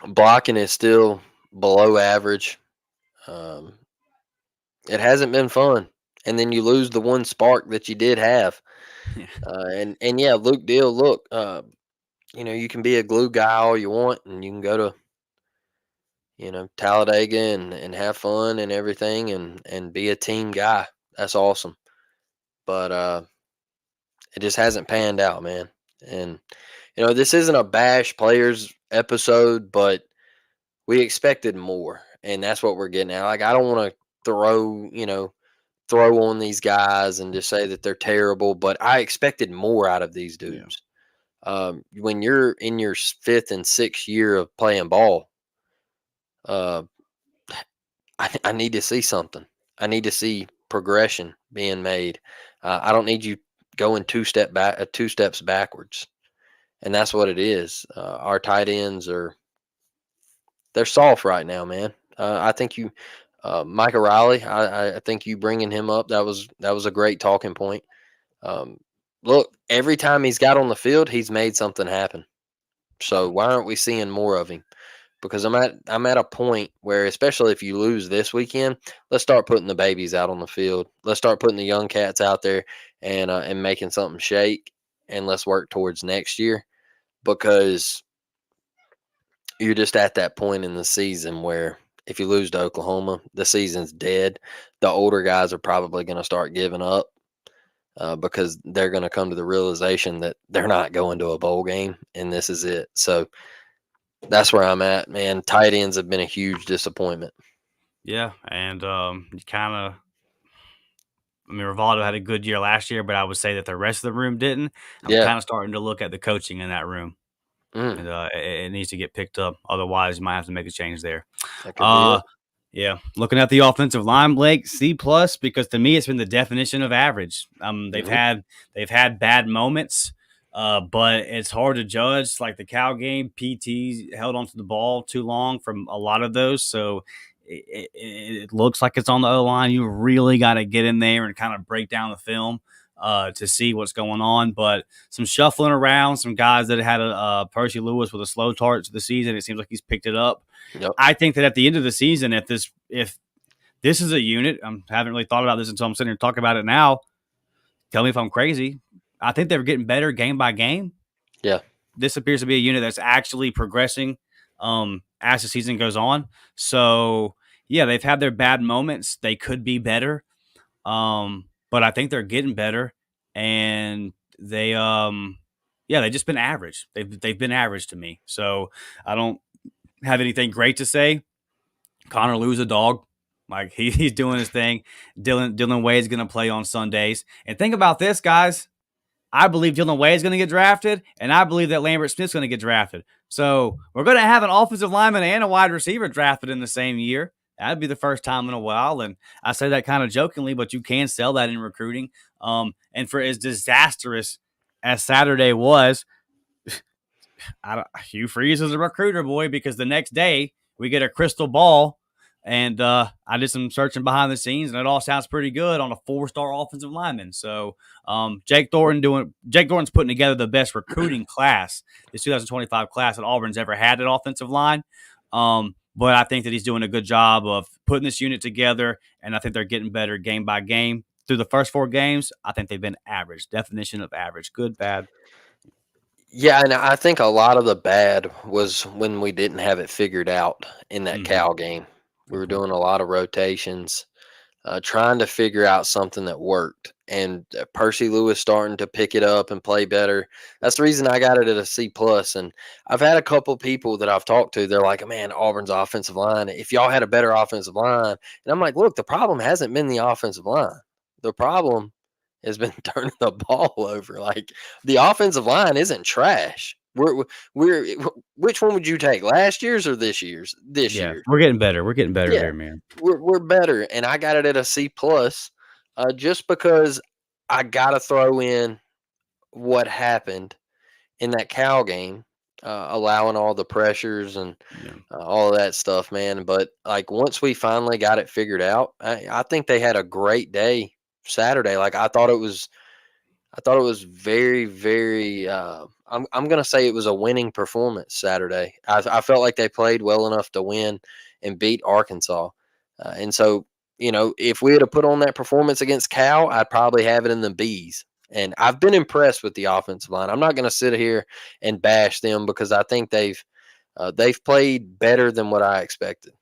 Speaker 2: blocking is still below average. Um, it hasn't been fun, and then you lose the one spark that you did have.
Speaker 1: Yeah.
Speaker 2: And yeah, Luke Deal. Look, you can be a glue guy all you want, and you can go to Talladega and have fun and everything, and be a team guy. That's awesome. But it just hasn't panned out, man. And this isn't a bash players episode, but we expected more, and that's what we're getting at. Like I don't want to throw on these guys and just say that they're terrible, but I expected more out of these
Speaker 1: Yeah.
Speaker 2: dudes. When you're in your fifth and sixth year of playing ball, uh, I need to see something. I need to see progression being made. I don't need you going two steps backwards, and that's what it is. Our tight ends they're soft right now, man. I think Micah Riley. I think you bringing him up that was a great talking point. Um, look, every time he's got on the field, he's made something happen. So why aren't we seeing more of him? Because I'm at a point where, especially if you lose this weekend, let's start putting the babies out on the field. Let's start putting the young cats out there and making something shake. And let's work towards next year because you're just at that point in the season where if you lose to Oklahoma, the season's dead. The older guys are probably going to start giving up because they're going to come to the realization that they're not going to a bowl game and this is it. So that's where I'm at, man. Tight ends have been a huge disappointment.
Speaker 1: Yeah, and kind of. I mean, Rivaldo had a good year last year, but I would say that the rest of the room didn't. I'm
Speaker 2: Yeah.
Speaker 1: kind of starting to look at the coaching in that room,
Speaker 2: Mm,
Speaker 1: and it needs to get picked up. Otherwise, you might have to make a change there.
Speaker 2: that could be
Speaker 1: Uh,
Speaker 2: it.
Speaker 1: Yeah, looking at the offensive line, Blake, C plus, because to me it's been the definition of average.
Speaker 2: Hmm.
Speaker 1: They've had bad moments, but it's hard to judge. Like the Cal game, PT held onto the ball too long from a lot of those, so it looks like it's on the O line. You really got to get in there and kind of break down the film to see what's going on. But some shuffling around, some guys that had a Percy Lewis with a slow start to the season. It seems like he's picked it up.
Speaker 2: Yep.
Speaker 1: I think that at the end of the season, if this is a unit, I haven't really thought about this until I'm sitting here talking about it now. Tell me if I'm crazy. I think they're getting better game by game.
Speaker 2: Yeah.
Speaker 1: This appears to be a unit that's actually progressing as the season goes on. So yeah, they've had their bad moments. They could be better, but I think they're getting better, and they've just been average. They've been average to me. So I don't have anything great to say. Connor Lew's a dog. Like he's doing his thing. Dylan Wade's gonna play on Sundays. And think about this, guys. I believe Dylan Wade's gonna get drafted, and I believe that Lambert Smith's gonna get drafted. So we're gonna have an offensive lineman and a wide receiver drafted in the same year. That'd be the first time in a while. And I say that kind of jokingly, but you can sell that in recruiting. And for as disastrous as Saturday was, Hugh Freeze is a recruiter, boy, because the next day we get a crystal ball, and I did some searching behind the scenes, and it all sounds pretty good on a 4-star offensive lineman. So Jake Thornton's putting together the best recruiting class, this 2025 class that Auburn's ever had at offensive line. But I think that he's doing a good job of putting this unit together, and I think they're getting better game by game. Through the first 4 games, I think they've been average. Definition of average. Good, bad.
Speaker 2: Yeah, and I think a lot of the bad was when we didn't have it figured out in that
Speaker 1: Mm-hmm.
Speaker 2: Cal game. We
Speaker 1: Good
Speaker 2: were
Speaker 1: point.
Speaker 2: doing a lot of rotations, trying to figure out something that worked. And Percy Lewis starting to pick it up and play better. That's the reason I got it at a C plus. And I've had a couple people that I've talked to. They're like, "Man, Auburn's offensive line. If y'all had a better offensive line," and I'm like, "Look, the problem hasn't been the offensive line. The problem has been turning the ball over. Like the offensive line isn't trash. We're which one would you take? Last year's or this year's? This
Speaker 1: Yeah,
Speaker 2: year.
Speaker 1: we're getting better. We're getting better
Speaker 2: Yeah,
Speaker 1: there, man.
Speaker 2: we're better, and I got it at a C plus, just because I gotta throw in what happened in that Cal game, allowing all the pressures and
Speaker 1: Yeah.
Speaker 2: all of that stuff, man. But like once we finally got it figured out, I think they had a great day Saturday. Like I thought it was very, very. I'm gonna say it was a winning performance Saturday. I felt like they played well enough to win and beat Arkansas, and so if we had to put on that performance against Cal, I'd probably have it in the B's. And I've been impressed with the offensive line. I'm not gonna sit here and bash them because I think they've played better than what I expected.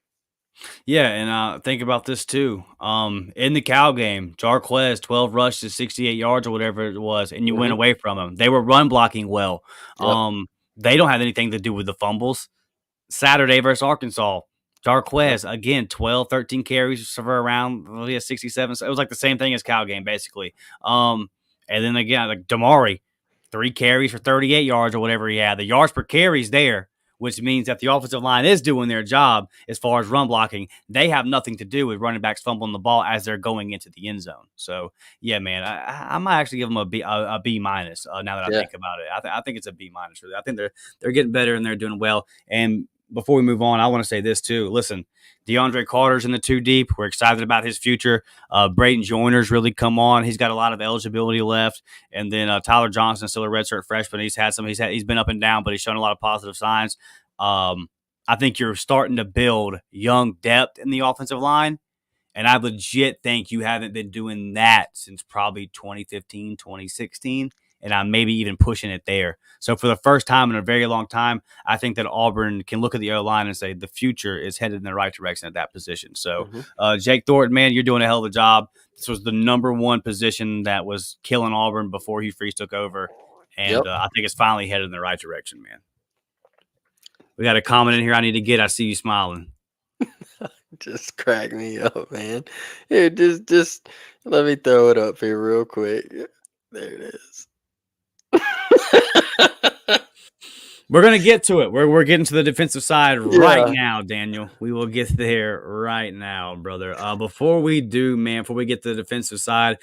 Speaker 1: Yeah, and think about this too. In the Cal game, Jarquez 12 rushes, 68 yards or whatever it was, and you went
Speaker 2: Hmm.
Speaker 1: away from them. They were run blocking well.
Speaker 2: Yep.
Speaker 1: They don't have anything to do with the fumbles. Saturday versus Arkansas,
Speaker 2: Yep.
Speaker 1: Jarquez again 12, 13 carries for around 67. So it was like the same thing as Cal game basically. And then again, like Damari, 3 carries for 38 yards or whatever he had. The yards per carries there, which means that the offensive line is doing their job as far as run blocking. They have nothing to do with running backs fumbling the ball as they're going into the end zone. So yeah, man, I might actually give them a B minus now that I
Speaker 2: Yeah.
Speaker 1: think about it. I think it's a B minus. Really, I think they're getting better and they're doing well. And before we move on, I want to say this too. Listen, DeAndre Carter's in the 2 deep. We're excited about his future. Braden Joyner's really come on. He's got a lot of eligibility left. And then Tyler Johnson, still a redshirt freshman. He's been up and down, but he's shown a lot of positive signs. I think you're starting to build young depth in the offensive line. And I legit think you haven't been doing that since probably 2015, 2016. And I'm maybe even pushing it there. So for the first time in a very long time, I think that Auburn can look at the O line and say the future is headed in the right direction at that position. So
Speaker 2: Hmm.
Speaker 1: Jake Thornton, man, you're doing a hell of a job. This was the number one position that was killing Auburn before Hugh Freeze took over.
Speaker 2: Yep.
Speaker 1: And I think it's finally headed in the right direction, man. We got a comment in here I need to get. I see you smiling.
Speaker 2: Just crack me up, man. Here, just let me throw it up here real quick. There it is.
Speaker 1: We're gonna get to it. We're getting to the defensive side right
Speaker 2: Yeah,
Speaker 1: now, Daniel. We will get there right now, brother. Before we do, man, before we get to the defensive side,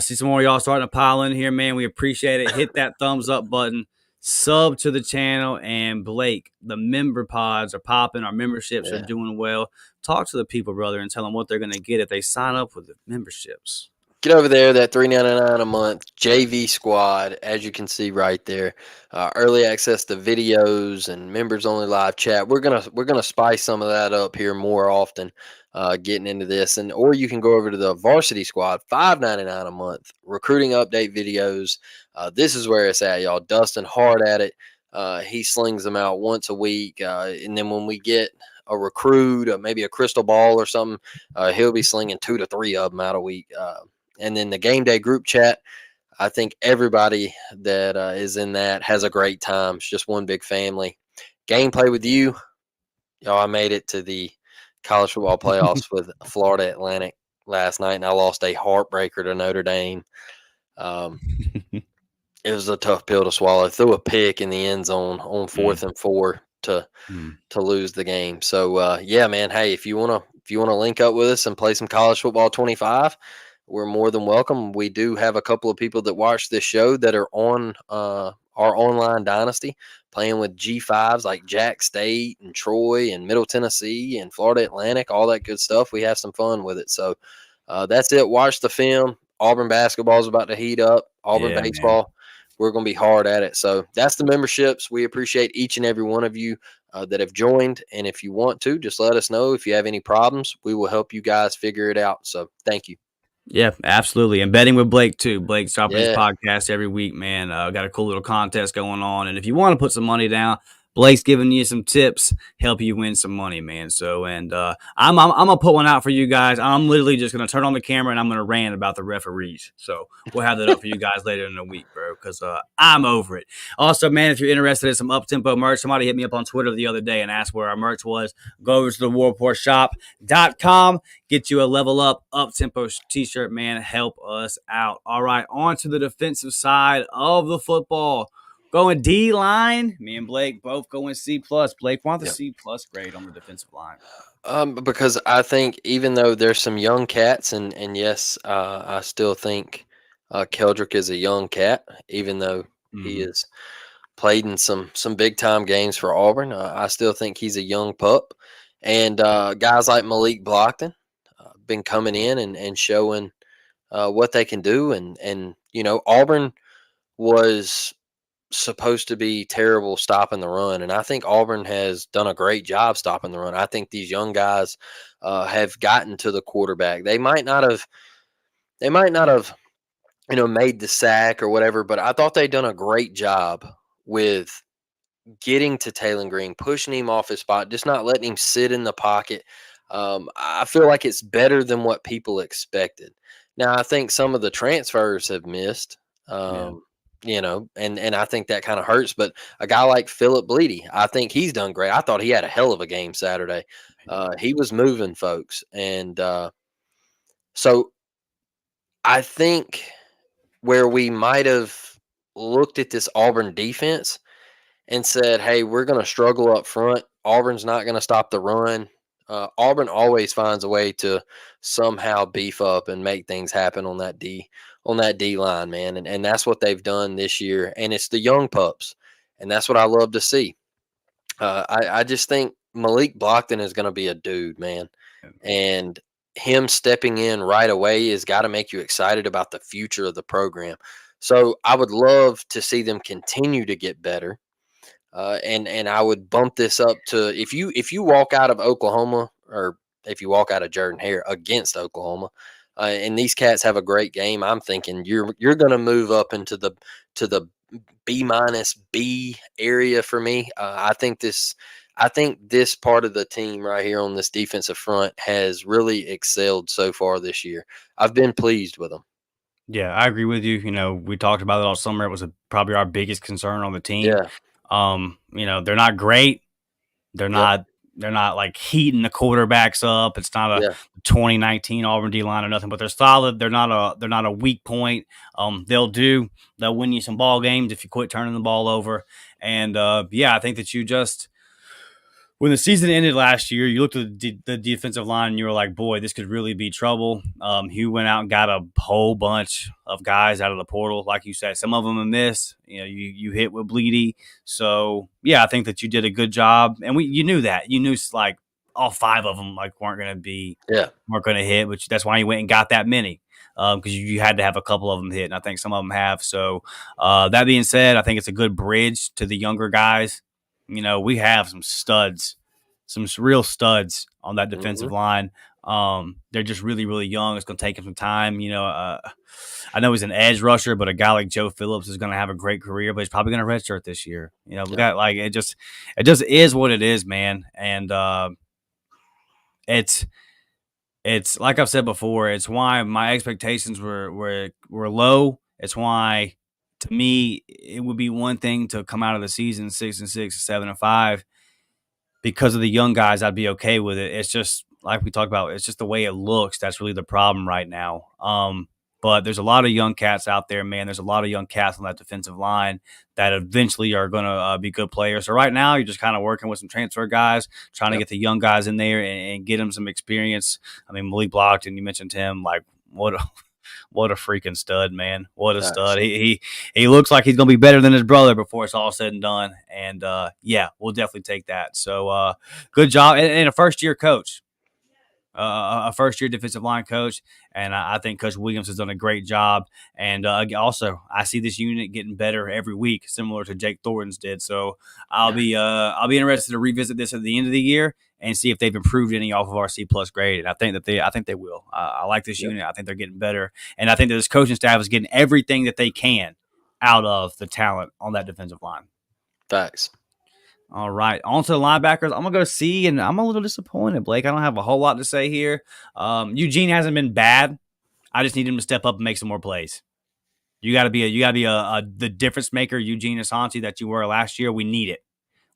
Speaker 1: see some more of y'all starting to pile in here, man. We appreciate it. Hit that thumbs up button, sub to the channel, and Blake, the member pods are popping. Our memberships are
Speaker 2: yeah.
Speaker 1: doing well. Talk to the people, brother, and tell them what they're gonna get if they sign up with the memberships.
Speaker 2: Get over there, that $3.99 a month JV squad, as you can see right there. Early access to videos and members only live chat. We're gonna spice some of that up here more often, getting into this. And or you can go over to the varsity squad, $5.99 a month. Recruiting update videos. This is where it's at, y'all. Dustin hard at it. He slings them out once a week, and then when we get a recruit, maybe a crystal ball or something, he'll be slinging 2 to 3 of them out a week. And then the game day group chat, I think everybody that is in that has a great time. It's just one big family. Gameplay with you, y'all. I made it to the college football playoffs with Florida Atlantic last night, and I lost a heartbreaker to Notre Dame. Um, it was a tough pill to swallow. Threw a pick in the end zone on
Speaker 1: Mm,
Speaker 2: 4th and 4
Speaker 1: mm.
Speaker 2: to lose the game. So yeah, man. Hey, if you wanna link up with us and play some college football 25, we're more than welcome. We do have a couple of people that watch this show that are on our online dynasty, playing with G5s like Jack State and Troy and Middle Tennessee and Florida Atlantic, all that good stuff. We have some fun with it. So that's it. Watch the film. Auburn basketball is about to heat up. Auburn
Speaker 1: Yeah, man.
Speaker 2: baseball, we're going to be hard at it. So that's the memberships. We appreciate each and every one of you that have joined. And if you want to, just let us know if you have any problems. We will help you guys figure it out. So thank you.
Speaker 1: Yeah, absolutely. And betting with Blake too. Blake's dropping his
Speaker 2: Yeah.
Speaker 1: podcast every week, man. Got a cool little contest going on. And if you want to put some money down, Blake's giving you some tips, help you win some money, man. So, and I'm gonna put one out for you guys. I'm literally just gonna turn on the camera and I'm gonna rant about the referees. So we'll have that up for you guys later in the week, bro. Because I'm over it. Also, man, if you're interested in some up tempo merch, somebody hit me up on Twitter the other day and asked where our merch was. Go over to the warreportshop.com. Get you a level up tempo t-shirt, man. Help us out. All right, on to the defensive side of the football. Going D line. Me and Blake both going C plus. Blake want the
Speaker 2: Yep.
Speaker 1: C plus grade on the defensive line.
Speaker 2: Because I think even though there's some young cats, and yes, I still think Keldrick is a young cat, even though he
Speaker 1: Mm-hmm.
Speaker 2: is played in some big time games for Auburn. I still think he's a young pup, and guys like Malik Blockton been coming in and showing what they can do, and Auburn was supposed to be terrible stopping the run, and I think Auburn has done a great job stopping the run. I think these young guys have gotten to the quarterback. They might not have made the sack or whatever, but I thought they'd done a great job with getting to Taylor Green, pushing him off his spot, just not letting him sit in the pocket. I feel like it's better than what people expected. Now, I think some of the transfers have missed,
Speaker 1: Yeah.
Speaker 2: and I think that kind of hurts. But a guy like Philip Bleedy, I think he's done great. I thought he had a hell of a game Saturday. He was moving folks, and so I think where we might have looked at this Auburn defense and said, "Hey, we're going to struggle up front. Auburn's not going to stop the run." Auburn always finds a way to somehow beef up and make things happen on that D line, man, and that's what they've done this year. And it's the young pups, and that's what I love to see. I just think Malik Blockton is going to be a dude, man, and him stepping in right away has got to make you excited about the future of the program. So I would love to see them continue to get better, and I would bump this up to if you walk out of Oklahoma, or if you walk out of Jordan Hare against Oklahoma, and these cats have a great game, I'm thinking you're going to move up into the B- B area for me. I think this part of the team right here on this defensive front has really excelled so far this year. I've been pleased with them.
Speaker 1: Yeah, I agree with you. We talked about it all summer. It was probably our biggest concern on the team.
Speaker 2: Yeah.
Speaker 1: They're not great. They're
Speaker 2: Yep.
Speaker 1: not. they're not like heating the quarterbacks up. It's not a
Speaker 2: Yeah.
Speaker 1: 2019 Auburn D line or nothing, but they're solid. They're not a weak point. They'll win you some ball games if you quit turning the ball over. And yeah, I think that you just when the season ended last year, you looked at the defensive line and you were like, boy, this could really be trouble. He went out and got a whole bunch of guys out of the portal. Like you said, some of them a miss. You hit with Bleedy. So, yeah, I think that you did a good job. And you knew that. You knew, like, all five of them, like, weren't going to hit, which that's why you went and got that many. Because you had to have a couple of them hit, and I think some of them have. So, that being said, I think it's a good bridge to the younger guys. We have some real studs on that
Speaker 2: Hmm.
Speaker 1: defensive line. They're just really, really young. It's going to take them some time. I know he's an edge rusher, but a guy like Joe Phillips is going to have a great career, but he's probably going to redshirt this year. We
Speaker 2: Yeah.
Speaker 1: got like it just is what it is, man. And it's it's like I've said before. It's why my expectations were low. It's why, to me, it would be one thing to come out of the season 6-6, 7-5. Because of the young guys, I'd be okay with it. It's just like we talked about. It's just the way it looks. That's really the problem right now. But there's a lot of young cats out there, man. There's a lot of young cats on that defensive line that eventually are going to be good players. So right now, you're just kind of working with some transfer guys, trying to
Speaker 2: Yep.
Speaker 1: get the young guys in there and get them some experience. I mean, Malik Blockton, you mentioned him. Like, what a freaking stud, man. What a
Speaker 2: Facts.
Speaker 1: stud. He looks like he's going to be better than his brother before it's all said and done. And yeah, we'll definitely take that. So good job. And a first-year coach. A first-year defensive line coach, and I think Coach Williams has done a great job. And also, I see this unit getting better every week, similar to Jake Thornton's did. So
Speaker 2: Yeah.
Speaker 1: I'll be interested to revisit this at the end of the year and see if they've improved any off of our C plus grade. And I think they will. I like this
Speaker 2: Yep.
Speaker 1: unit. I think they're getting better, and I think that this coaching staff is getting everything that they can out of the talent on that defensive line.
Speaker 2: Facts.
Speaker 1: All right, on to the linebackers. I'm gonna go C, and I'm a little disappointed, Blake. I don't have a whole lot to say here. Eugene hasn't been bad. I just need him to step up and make some more plays. You got to be the difference maker, Eugene Asante, that you were last year. We need it.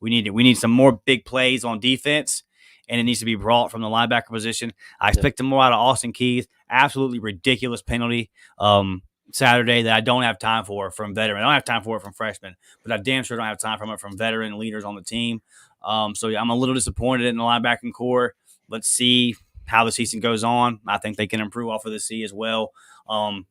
Speaker 1: We need it. We need some more big plays on defense, and it needs to be brought from the linebacker position. I
Speaker 2: Yeah.
Speaker 1: expect more out of Austin Keith. Absolutely ridiculous penalty Saturday that I don't have time for from veteran. I don't have time for it from freshmen, but I damn sure don't have time for it from veteran leaders on the team. So yeah, I'm a little disappointed in the linebacking core. Let's see how the season goes on. I think they can improve off of the C as well.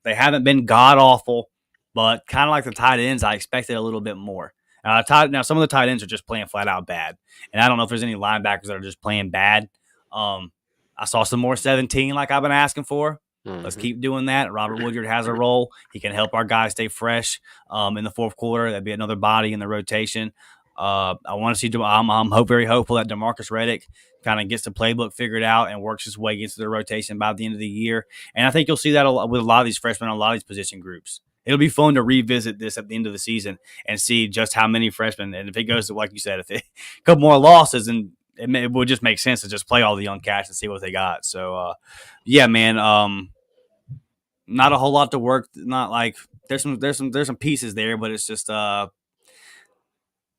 Speaker 1: They haven't been god awful, but kind of like the tight ends, I expected a little bit more. Now, some of the tight ends are just playing flat out bad, and I don't know if there's any linebackers that are just playing bad. I saw some more 17 like I've been asking for. Let's
Speaker 2: Hmm.
Speaker 1: keep doing that. Robert Woodyard has a role. He can help our guys stay fresh in the fourth quarter. That'd be another body in the rotation. I want to see. I'm very hopeful that Demarcus Reddick kind of gets the playbook figured out and works his way into the rotation by the end of the year. And I think you'll see that with a lot of these freshmen on a lot of these position groups. It'll be fun to revisit this at the end of the season and see just how many freshmen. And if it goes to, like you said, if it, a couple more losses, and it would just make sense to just play all the young cats and see what they got. So, yeah, man. Not a whole lot to work. Not like there's some pieces there, but it's just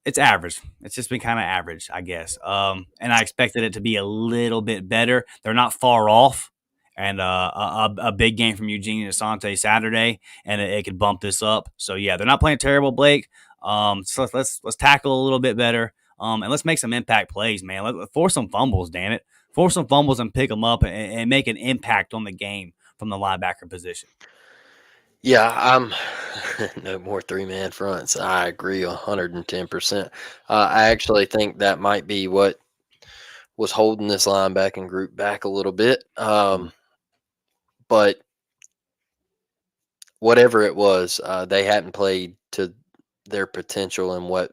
Speaker 1: it's average. It's just been kind of average, I guess. And I expected it to be a little bit better. They're not far off, and a big game from Eugene and Asante Saturday, and it could bump this up. So yeah, they're not playing terrible, Blake. So let's tackle a little bit better. And let's make some impact plays, man. Force some fumbles, damn it. Force some fumbles and pick them up and make an impact on the game from the linebacker position.
Speaker 2: Yeah, I'm no more three-man fronts. I agree 110%. I actually think that might be what was holding this linebacking group back a little bit. But whatever it was, they hadn't played to their potential and what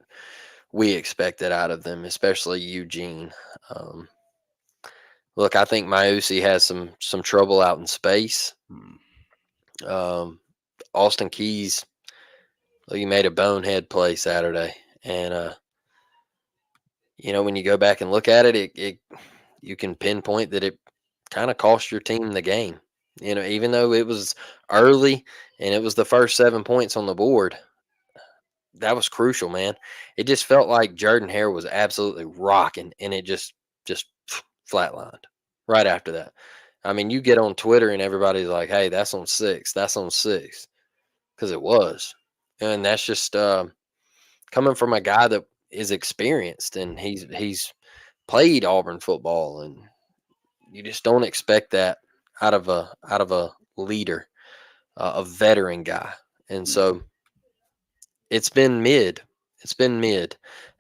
Speaker 2: we expected out of them, especially Eugene. Um, Look, I think Mausi has some trouble out in space.
Speaker 1: Hmm.
Speaker 2: Um, Austin Keys, well, he made a bonehead play Saturday, and when you go back and look at it, it you can pinpoint that it kind of cost your team the game. Even though it was early and it was the first 7 points on the board, that was crucial, man. It just felt like Jordan Hare was absolutely rocking, and it just just flatlined right after that. I mean, you get on Twitter and everybody's like, "Hey, that's on six. That's on six," because it was, and that's just coming from a guy that is experienced and he's played Auburn football, and you just don't expect that out of a leader, a veteran guy, and
Speaker 1: Yeah.
Speaker 2: so it's been mid. It's been mid.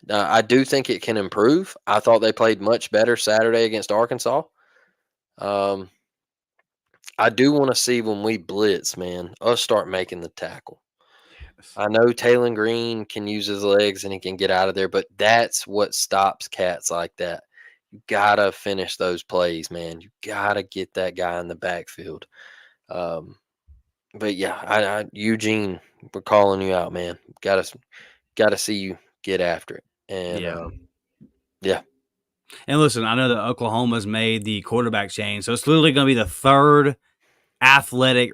Speaker 2: I do think it can improve. I thought they played much better Saturday against Arkansas. Um, I do want to see when we blitz, man, us start making the tackle.
Speaker 1: Yes.
Speaker 2: I know Taylon Green can use his legs and he can get out of there, but that's what stops cats like that. You gotta finish those plays, man. You gotta get that guy in the backfield. Um, but yeah, I Eugene, we're calling you out, man. Gotta see you get after it. And
Speaker 1: Yeah.
Speaker 2: yeah,
Speaker 1: And listen, I know that Oklahoma's made the quarterback change, so it's literally going to be the third athletic,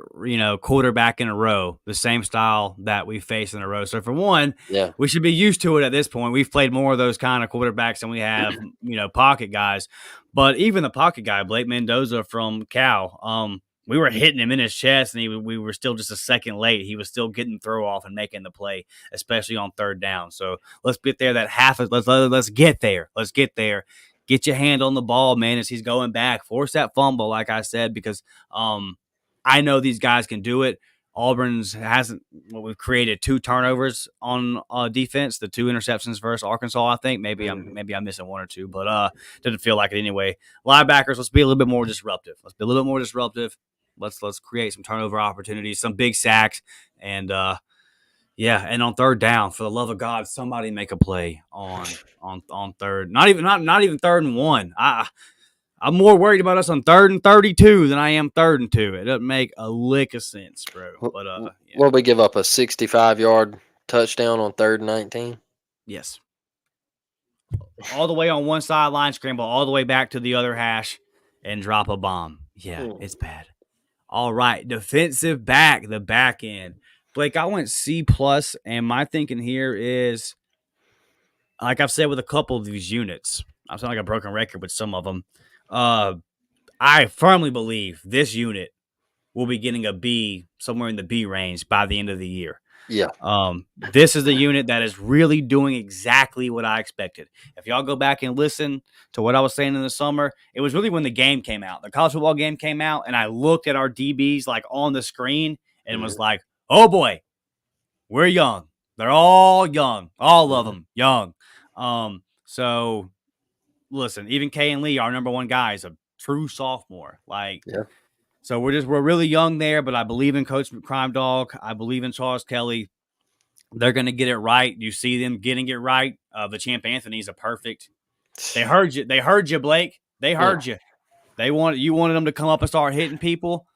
Speaker 1: quarterback in a row, the same style that we faced in a row. So for one,
Speaker 2: yeah,
Speaker 1: we should be used to it at this point. We've played more of those kind of quarterbacks than we have, pocket guys. But even the pocket guy, Blake Mendoza from Cal, we were hitting him in his chest, and we were still just a second late. He was still getting throw off and making the play, especially on third down. So let's get there. Let's get there. Let's get there. Get your hand on the ball, man, as he's going back. Force that fumble, like I said, because I know these guys can do it. Auburn's hasn't. Well, we've created 2 turnovers on defense. The 2 interceptions versus Arkansas. I think maybe I'm missing 1 or 2, but didn't feel like it anyway. Linebackers, let's be a little bit more disruptive. Let's create some turnover opportunities, some big sacks, and yeah. And on third down, for the love of God, somebody make a play on third. Not even 3rd and 1. I'm more worried about us on 3rd and 32 than I am 3rd and 2. It doesn't make a lick of sense, bro. But yeah,
Speaker 2: What we give up a 65-yard touchdown on 3rd and 19.
Speaker 1: yes, all the way on one sideline, scramble all the way back to the other hash, and drop a bomb. Yeah,
Speaker 2: Hmm.
Speaker 1: it's bad. All right, defensive back, the back end. Blake, I went C plus, and my thinking here is, like I've said with a couple of these units, I sound like a broken record with some of them. I firmly believe this unit will be getting a B, somewhere in the B range, by the end of the year.
Speaker 2: Yeah,
Speaker 1: This is the unit that is really doing exactly what I expected. If y'all go back and listen to what I was saying in the summer, it was really when the game came out. The college football game came out, and I looked at our DBs like on the screen and was
Speaker 2: hmm,
Speaker 1: like, oh boy, we're young. They're all young. All of
Speaker 2: hmm,
Speaker 1: them young. So listen, even Kay and Lee, our number 1 guy, is a true sophomore.
Speaker 2: yeah,
Speaker 1: So we're really young there, but I believe in Coach Crime Dog. I believe in Charles Kelly. They're going to get it right. You see them getting it right. The Champ Anthony's a perfect. They heard you. They heard you, Blake. They
Speaker 2: yeah,
Speaker 1: heard you. You wanted them to come up and start hitting people.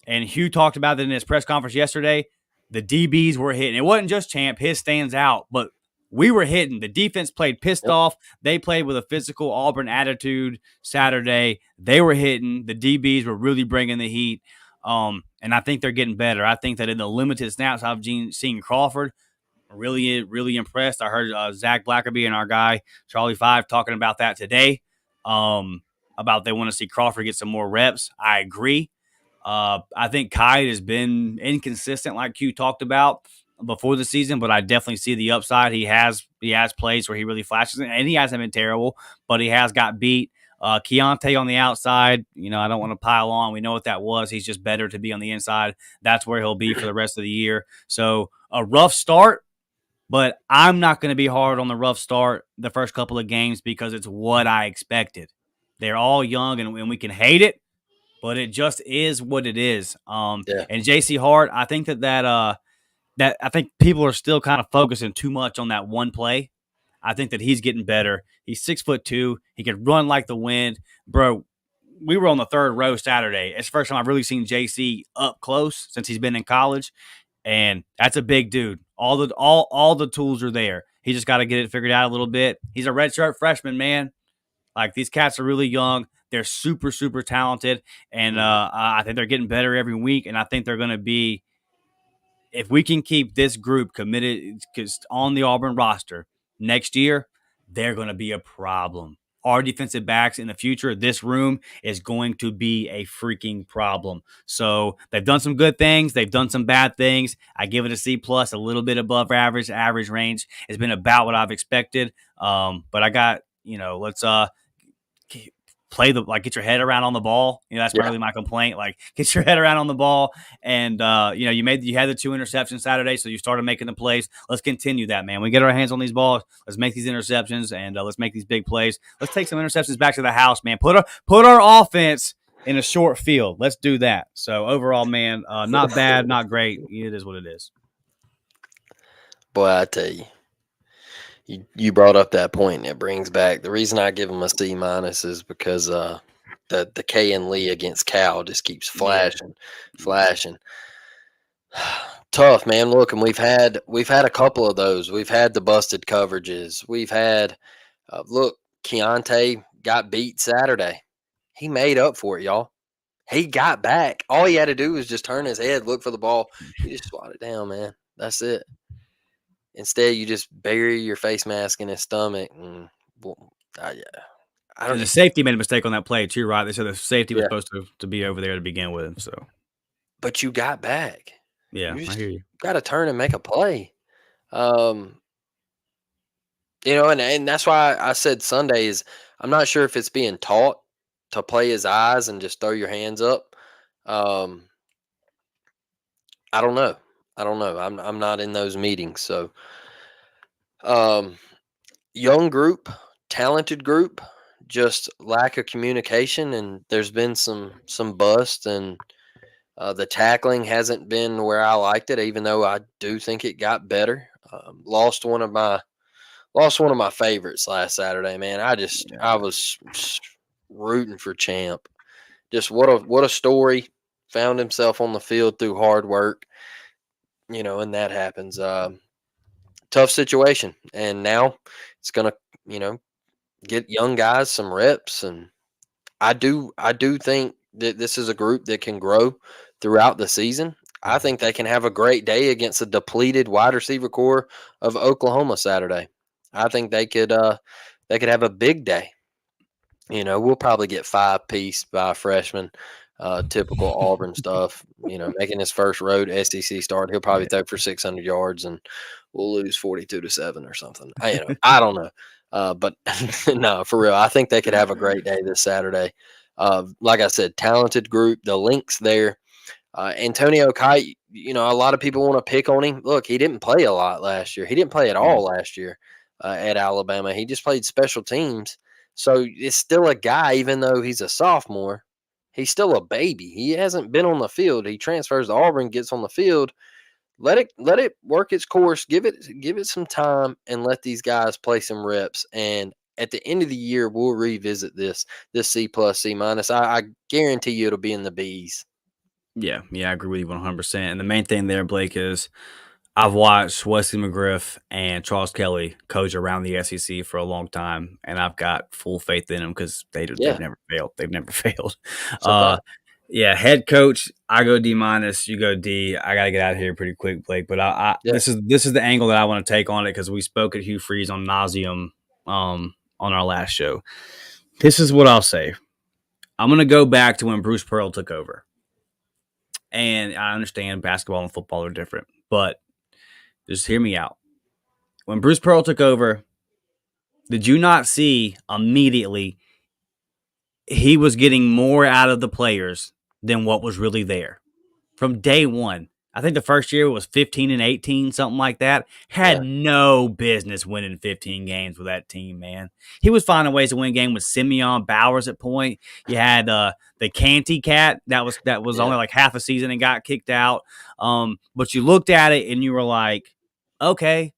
Speaker 1: And Hugh talked about it in his press conference yesterday. The DBs were hitting. It wasn't just Champ. His stands out, but we were hitting. The defense played pissed
Speaker 2: yep,
Speaker 1: off. They played with a physical Auburn attitude Saturday. They were hitting. The DBs were really bringing the heat. And I think they're getting better. I think that in the limited snaps I've seen Crawford, really, really impressed. I heard Zach Blackerby and our guy Charlie Five talking about that today. About they want to see Crawford get some more reps. I agree. I think Kite has been inconsistent, like Q talked about before the season, but I definitely see the upside. He has plays where he really flashes, and he hasn't been terrible, but he has got beat. Keontae on the outside, I don't want to pile on. We know what that was. He's just better to be on the inside. That's where he'll be for the rest of the year. So a rough start, but I'm not going to be hard on the rough start the first couple of games because it's what I expected. They're all young, and we can hate it, but it just is what it is.
Speaker 2: yeah,
Speaker 1: And JC Hart, I think that I think people are still kind of focusing too much on that one play. I think that he's getting better. He's 6'2". He can run like the wind, bro. We were on the 3rd row Saturday. It's the first time I've really seen JC up close since he's been in college, and that's a big dude. All the tools are there. He just got to get it figured out a little bit. He's a redshirt freshman, man. Like, these cats are really young. They're super, super talented, and
Speaker 2: hmm,
Speaker 1: I think they're getting better every week. And I think they're going to be, if we can keep this group committed, because on the Auburn roster next year, they're going to be a problem. our defensive backs in the future, this room is going to be a freaking problem. So they've done some good things. They've done some bad things. I give it a C plus, a little bit above average range. It's been about what I've expected. But I got, let's play get your head around on the ball. That's
Speaker 2: Yeah.
Speaker 1: really my complaint. Like, get your head around on the ball. And you had the 2 interceptions Saturday, so you started making the plays. Let's continue that, man. We get our hands on these balls. Let's make these interceptions and let's make these big plays. Let's take some interceptions back to the house, man. Put our offense in a short field. Let's do that. So overall, man, not bad, not great. It is what it is.
Speaker 2: Boy, I tell you. You brought up that point, and it brings back the reason I give them a C minus is because the K and Lee against Cal just keeps flashing. Tough, man. Look, and we've had a couple of those. We've had the busted coverages. We've had look, Keontae got beat Saturday. He made up for it, y'all. He got back. All he had to do was just turn his head, look for the ball. He just swatted it down, man. That's it. Instead, you just bury your face mask in his stomach, and I don't.
Speaker 1: And the safety made a mistake on that play too, right? They said the safety was
Speaker 2: Yeah.
Speaker 1: supposed to be over there to begin with. So,
Speaker 2: But you got back.
Speaker 1: yeah,
Speaker 2: You
Speaker 1: I
Speaker 2: just
Speaker 1: hear you.
Speaker 2: got to turn and make a play. And that's why I said Sunday is. I'm not sure if it's being taught to play his eyes and just throw your hands up. I don't know. I'm not in those meetings, so. Young group, talented group, just lack of communication, and there's been some bust, and the tackling hasn't been where I liked it, even though I do think it got better. Lost one of my favorites last Saturday, man. I was rooting for Champ. Just what a story. Found himself on the field through hard work, and that happens. Tough situation, and now it's gonna, get young guys some reps, and I do think that this is a group that can grow throughout the season. I think they can have a great day against a depleted wide receiver core of Oklahoma Saturday. I think they could have a big day. We'll probably get 5-piece by a freshman. Typical Auburn stuff. Making his first road SEC start, he'll probably throw for 600 yards, and we'll lose 42-7 or something. I don't know. But no, for real, I think they could have a great day this Saturday. Like I said, talented group. The links there. Antonio Kite, a lot of people want to pick on him. Look, he didn't play a lot last year. He didn't play at all last year at Alabama. He just played special teams. So it's still a guy, even though he's a sophomore. He's still a baby. He hasn't been on the field. He transfers to Auburn, gets on the field. Let it work its course. Give it some time, and let these guys play some reps. And at the end of the year, we'll revisit this C plus C minus. I guarantee you it'll be in the B's.
Speaker 1: Yeah, I agree with you 100%. And the main thing there, Blake, is I've watched Wesley McGriff and Charles Kelly coach around the SEC for a long time, and I've got full faith in them because they've never failed. They've never failed.
Speaker 2: So far.
Speaker 1: Yeah, head coach, I go D minus, you go D. I gotta get out of here pretty quick, Blake. But this is the angle that I want to take on it because we spoke at Hugh Freeze on nauseum on our last show. This is what I'll say. I'm gonna go back to when Bruce Pearl took over. And I understand basketball and football are different, but just hear me out. When Bruce Pearl took over, did you not see immediately he was getting more out of the players than what was really there? From day one. I think the first year was 15-18, something like that. Had no business winning 15 games with that team, man. He was finding ways to win a game with Simeon Bowers at point. You had the Canty cat that was only like half a season and got kicked out. But you looked at it and you were like, okay,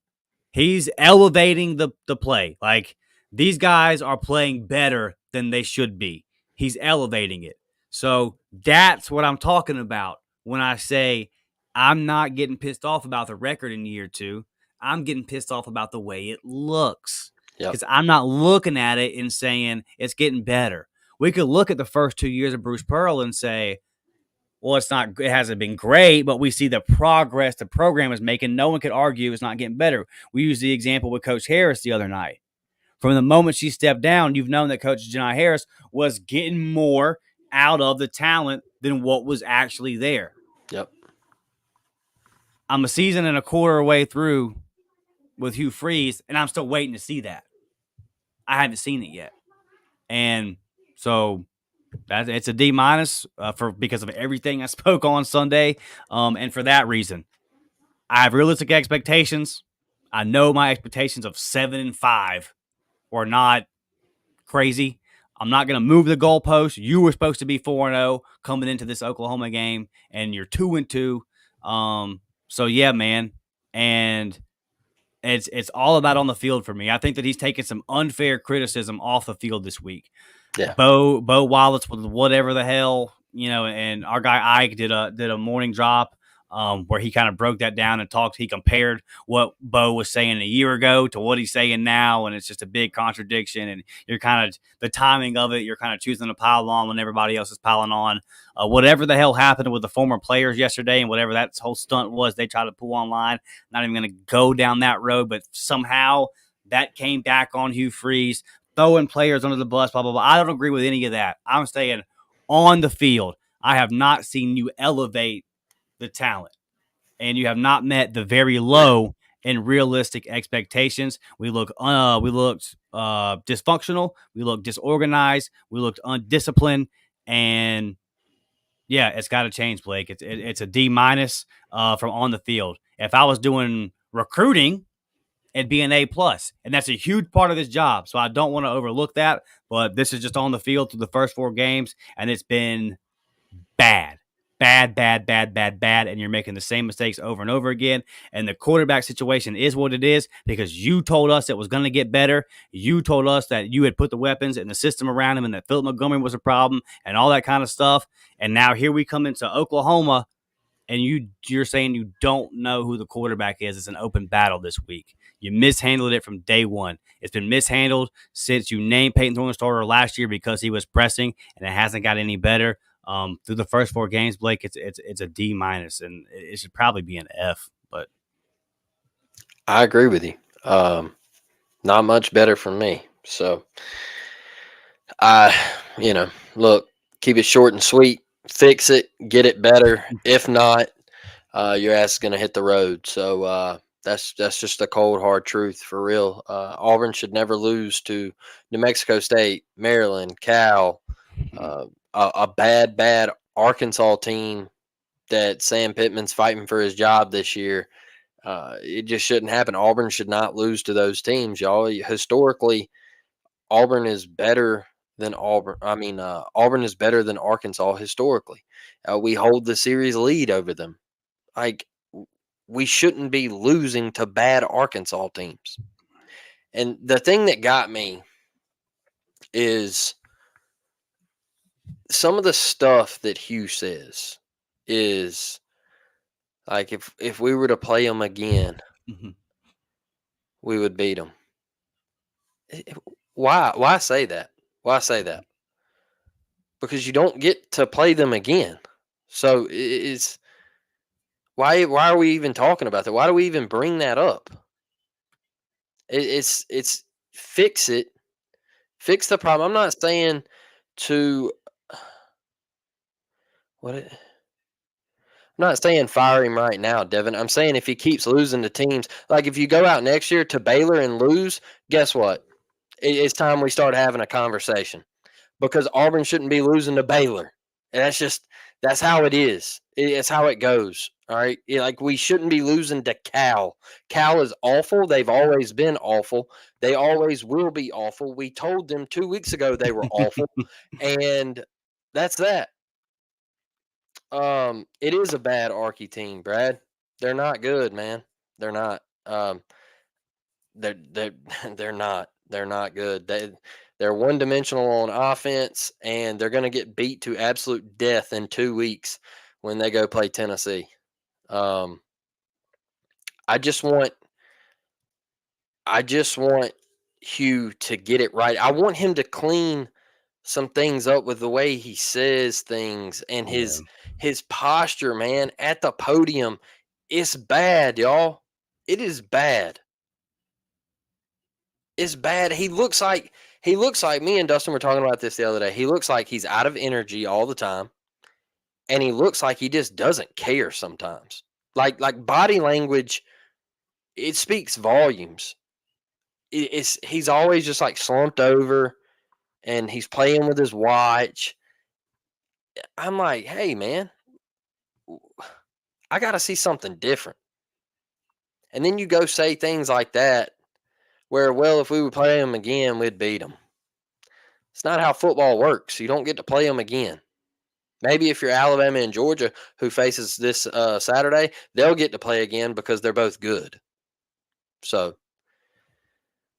Speaker 1: he's elevating the play. Like, these guys are playing better than they should be. He's elevating it. So that's what I'm talking about when I say I'm not getting pissed off about the record in year two. I'm getting pissed off about the way it looks because I'm not looking at it and saying it's getting better. We could look at the first 2 years of Bruce Pearl and say, well, it hasn't been great, but we see the progress the program is making. No one could argue it's not getting better. We used the example with Coach Harris the other night. From the moment she stepped down, you've known that Coach Janai Harris was getting more out of the talent than what was actually there.
Speaker 2: Yep.
Speaker 1: I'm a season and a quarter away through with Hugh Freeze, and I'm still waiting to see that. I haven't seen it yet, and so it's a D minus for because of everything I spoke on Sunday, and for that reason, I have realistic expectations. I know my expectations of 7-5 were not crazy. I'm not going to move the goalpost. You were supposed to be 4-0 coming into this Oklahoma game, and you're 2-2. So yeah, man, and it's all about on the field for me. I think that he's taken some unfair criticism off the field this week.
Speaker 2: Yeah.
Speaker 1: Bo Wallace with whatever the hell, and our guy Ike did a morning drop where he kind of broke that down and talked. He compared what Bo was saying a year ago to what he's saying now, and it's just a big contradiction. And you're kind of the timing of it. You're kind of choosing to pile on when everybody else is piling on. Whatever the hell happened with the former players yesterday, and whatever that whole stunt was, they tried to pull online. Not even going to go down that road, but somehow that came back on Hugh Freeze, throwing players under the bus, blah, blah, blah. I don't agree with any of that. I'm staying on the field. I have not seen you elevate the talent, and you have not met the very low and realistic expectations. We looked dysfunctional. We looked disorganized. We looked undisciplined, and yeah, it's got to change, Blake. It's a D minus from on the field. If I was doing recruiting, it'd be an A plus, and that's a huge part of this job. So I don't want to overlook that. But this is just on the field through the first 4 games, and it's been bad. Bad, and you're making the same mistakes over and over again. And the quarterback situation is what it is because you told us it was going to get better. You told us that you had put the weapons and the system around him and that Philip Montgomery was a problem and all that kind of stuff. And now here we come into Oklahoma, and you're saying you don't know who the quarterback is. It's an open battle this week. You mishandled it from day one. It's been mishandled since you named Peyton Thorne starter last year because he was pressing, and it hasn't got any better. Through the first 4 games, Blake, it's a D minus, and it should probably be an F. But
Speaker 2: I agree with you. Not much better for me. So I, look, keep it short and sweet. Fix it, get it better. If not, your ass is gonna hit the road. So that's just the cold hard truth for real. Auburn should never lose to New Mexico State, Maryland, Cal, a bad Arkansas team that Sam Pittman's fighting for his job this year. It just shouldn't happen. Auburn should not lose to those teams, y'all. Historically, Auburn is better than Auburn. I mean, Auburn is better than Arkansas historically. We hold the series lead over them. Like, we shouldn't be losing to bad Arkansas teams. And the thing that got me is some of the stuff that Hugh says is like if we were to play them again, we would beat them. Why say that? Why say that? Because you don't get to play them again. So it's why are we even talking about that? Why do we even bring that up? It's fix it, fix the problem. I'm not saying to what it, I'm not saying fire him right now, Devin. I'm saying if he keeps losing to teams, like if you go out next year to Baylor and lose, guess what? It's time we start having a conversation because Auburn shouldn't be losing to Baylor. And that's how it is. It's how it goes. All right. Like we shouldn't be losing to Cal. Cal is awful. They've always been awful. They always will be awful. We told them 2 weeks ago they were awful. And that's that. It is a bad Arky team, Brad. They're not good, man. They're not. They're they're not. They're not good. They're one dimensional on offense, and they're going to get beat to absolute death in 2 weeks when they go play Tennessee. Um, I just want Hugh to get it right. I want him to clean some things up with the way he says things and his posture, man, at the podium. It's bad, y'all. It is bad. is bad. He looks like me and Dustin were talking about this the other day. He looks like he's out of energy all the time, and he looks like he just doesn't care sometimes. Like body language, it speaks volumes. He's always just like slumped over, and he's playing with his watch. I'm like, hey man, I got to see something different. And then you go say things like that, where well, if we would play him again, we'd beat him. It's not how football works. You don't get to play them again. Maybe if you're Alabama and Georgia, who faces this Saturday, they'll get to play again because they're both good. So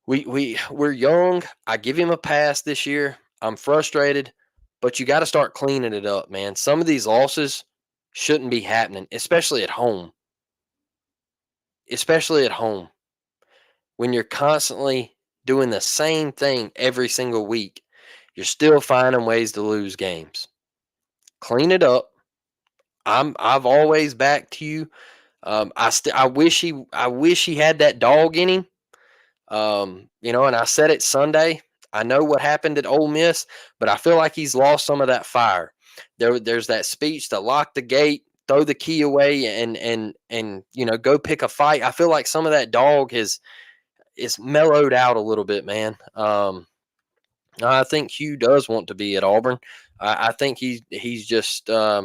Speaker 2: we're young. I give him a pass this year. I'm frustrated, but you got to start cleaning it up, man. Some of these losses shouldn't be happening, especially at home. Especially at home, when you're constantly doing the same thing every single week, you're still finding ways to lose games. Clean it up. I've always backed you. I wish he had that dog in him. And I said it Sunday. I know what happened at Ole Miss, but I feel like he's lost some of that fire. There's that speech to lock the gate, throw the key away, and go pick a fight. I feel like some of that dog is mellowed out a little bit, man. I think Hugh does want to be at Auburn. I think he's just. I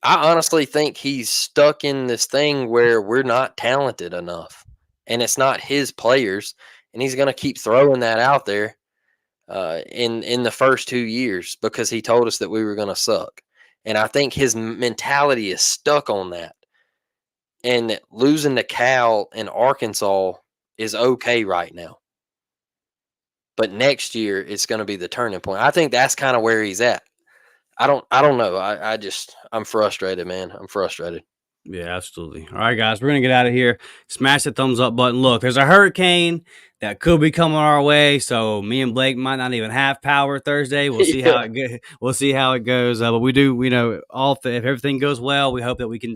Speaker 2: honestly think he's stuck in this thing where we're not talented enough, and it's not his players, and he's going to keep throwing that out there in the first 2 years because he told us that we were going to suck, and I think his mentality is stuck on that, and that losing to Cal and Arkansas is okay right now, but next year it's going to be the turning point. I think that's kind of where he's at. I don't know. I'm frustrated, man. I'm frustrated.
Speaker 1: Yeah, absolutely. All right, guys, we're going to get out of here. Smash the thumbs up button. Look, there's a hurricane that could be coming our way, so me and Blake might not even have power Thursday. We'll see how it goes. We'll see how it goes. But we do, if everything goes well, we hope that we can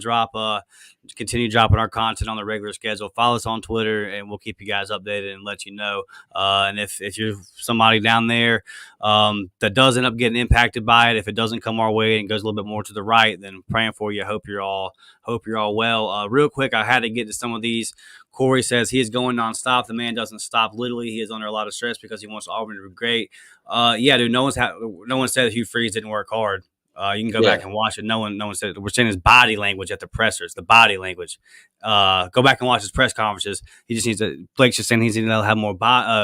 Speaker 1: continue dropping our content on the regular schedule. Follow us on Twitter, and we'll keep you guys updated and let you know. And if you're somebody down there that does end up getting impacted by it, if it doesn't come our way and goes a little bit more to the right, then praying for you. Hope you're all well. Real quick, I had to get to some of these. Corey says he is going nonstop. The man doesn't stop. Literally, he is under a lot of stress because he wants Auburn to be great. Yeah, dude. No one said Hugh Freeze didn't work hard. You can go back and watch it. No one said it. We're saying his body language at the pressers. The body language. Go back and watch his press conferences. He just needs to. Blake's just saying he needs to have more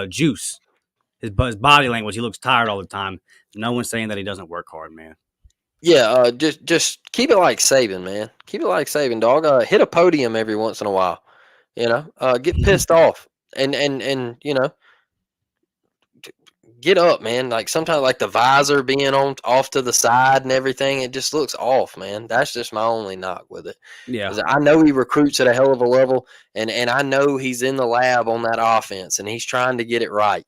Speaker 1: juice. His body language. He looks tired all the time. No one's saying that he doesn't work hard, man.
Speaker 2: Yeah, just keep it like Saban, man. Keep it like Saban, dog. Hit a podium every once in a while. Get pissed off and get up, man. Like sometimes, like the visor being on off to the side and everything, it just looks off, man. That's just my only knock with it.
Speaker 1: Yeah,
Speaker 2: I know he recruits at a hell of a level, and I know he's in the lab on that offense, and he's trying to get it right.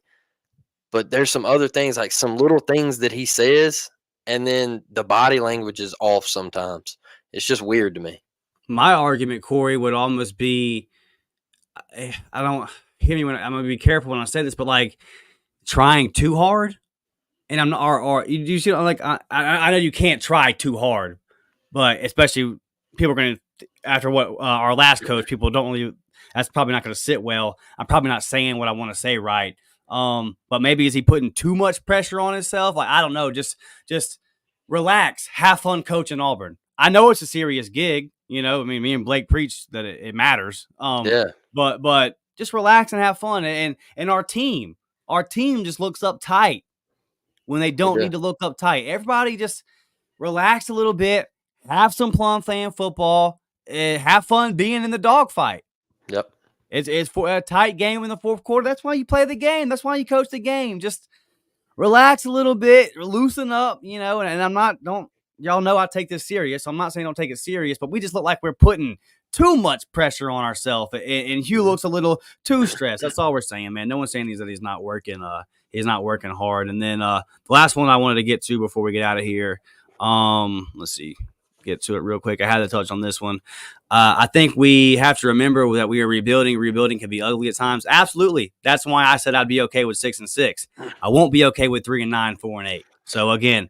Speaker 2: But there's some other things, like some little things that he says, and then the body language is off sometimes. It's just weird to me.
Speaker 1: My argument, Corey, would almost be, I don't hear me when I'm gonna be careful when I say this, but like trying too hard, and I'm not, or you see, like I know you can't try too hard, but especially people are gonna after what our last coach, people don't really. That's probably not gonna sit well. I'm probably not saying what I want to say right. But maybe is he putting too much pressure on himself? Like I don't know. Just relax, have fun coaching Auburn. I know it's a serious gig. I mean, me and Blake preach that it matters.
Speaker 2: Yeah.
Speaker 1: But just relax and have fun. And our team just looks uptight when they don't need to look uptight. Everybody just relax a little bit, have some fun playing football, have fun being in the dogfight.
Speaker 2: Yep.
Speaker 1: It's for a tight game in the fourth quarter. That's why you play the game. That's why you coach the game. Just relax a little bit, loosen up, and I'm not, y'all know I take this serious. So I'm not saying don't take it serious, but we just look like we're putting too much pressure on ourselves. And Hugh looks a little too stressed. That's all we're saying, man. No one's saying that he's not working. He's not working hard. And then the last one I wanted to get to before we get out of here. Let's see. get to it real quick. I had to touch on this one. I think we have to remember that we are rebuilding. Rebuilding can be ugly at times. Absolutely. That's why I said I'd be okay with 6-6. I won't be okay with 3-9, 4-8. So again,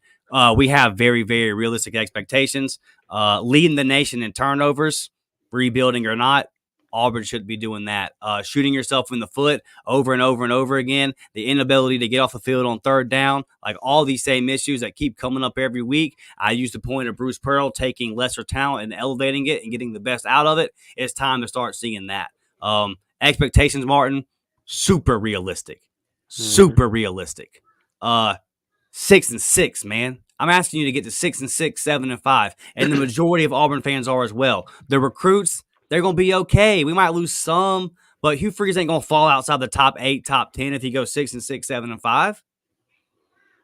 Speaker 1: we have very, very realistic expectations. Leading the nation in turnovers, rebuilding or not, Auburn should be doing that. Shooting yourself in the foot over and over and over again, the inability to get off the field on third down, like all these same issues that keep coming up every week. I used the point of Bruce Pearl taking lesser talent and elevating it and getting the best out of it. It's time to start seeing that. Expectations, Martin, super realistic. Super realistic. 6-6, man. I'm asking you to get to 6-6, 7-5, and the majority of Auburn fans are as well. The recruits, they're gonna be okay. We might lose some, but Hugh Freeze ain't gonna fall outside the top 8, top 10 if he goes 6-6, 7-5.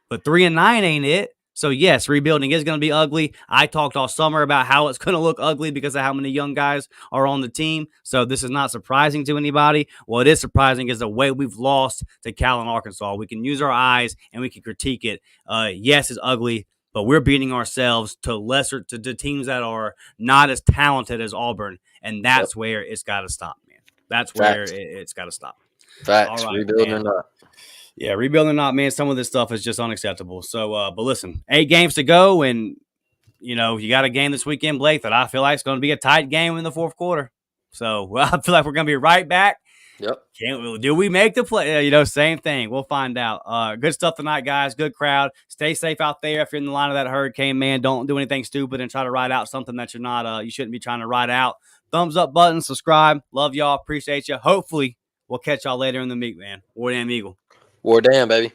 Speaker 1: But 3-9 ain't it. So yes, rebuilding is going to be ugly. I talked all summer about how it's going to look ugly because of how many young guys are on the team. So this is not surprising to anybody. What is surprising is the way we've lost to Cal and Arkansas. We can use our eyes and we can critique it. Yes, it's ugly, but we're beating ourselves to teams that are not as talented as Auburn, and that's where it's got to stop, man. That's where it's got to stop.
Speaker 2: Facts. All right, rebuilding or not.
Speaker 1: Yeah, rebuilding or not, man, some of this stuff is just unacceptable. So, but listen, 8 games to go, and, you got a game this weekend, Blake, that I feel like is going to be a tight game in the fourth quarter. So, I feel like we're going to be right back.
Speaker 2: Yep.
Speaker 1: Do we make the play? Same thing. We'll find out. Good stuff tonight, guys. Good crowd. Stay safe out there. If you're in the line of that hurricane, man, don't do anything stupid and try to ride out something that you shouldn't be trying to ride out. Thumbs up button, subscribe. Love y'all. Appreciate you. Hopefully, we'll catch y'all later in the week, man. War Damn Eagle.
Speaker 2: War Damn, baby.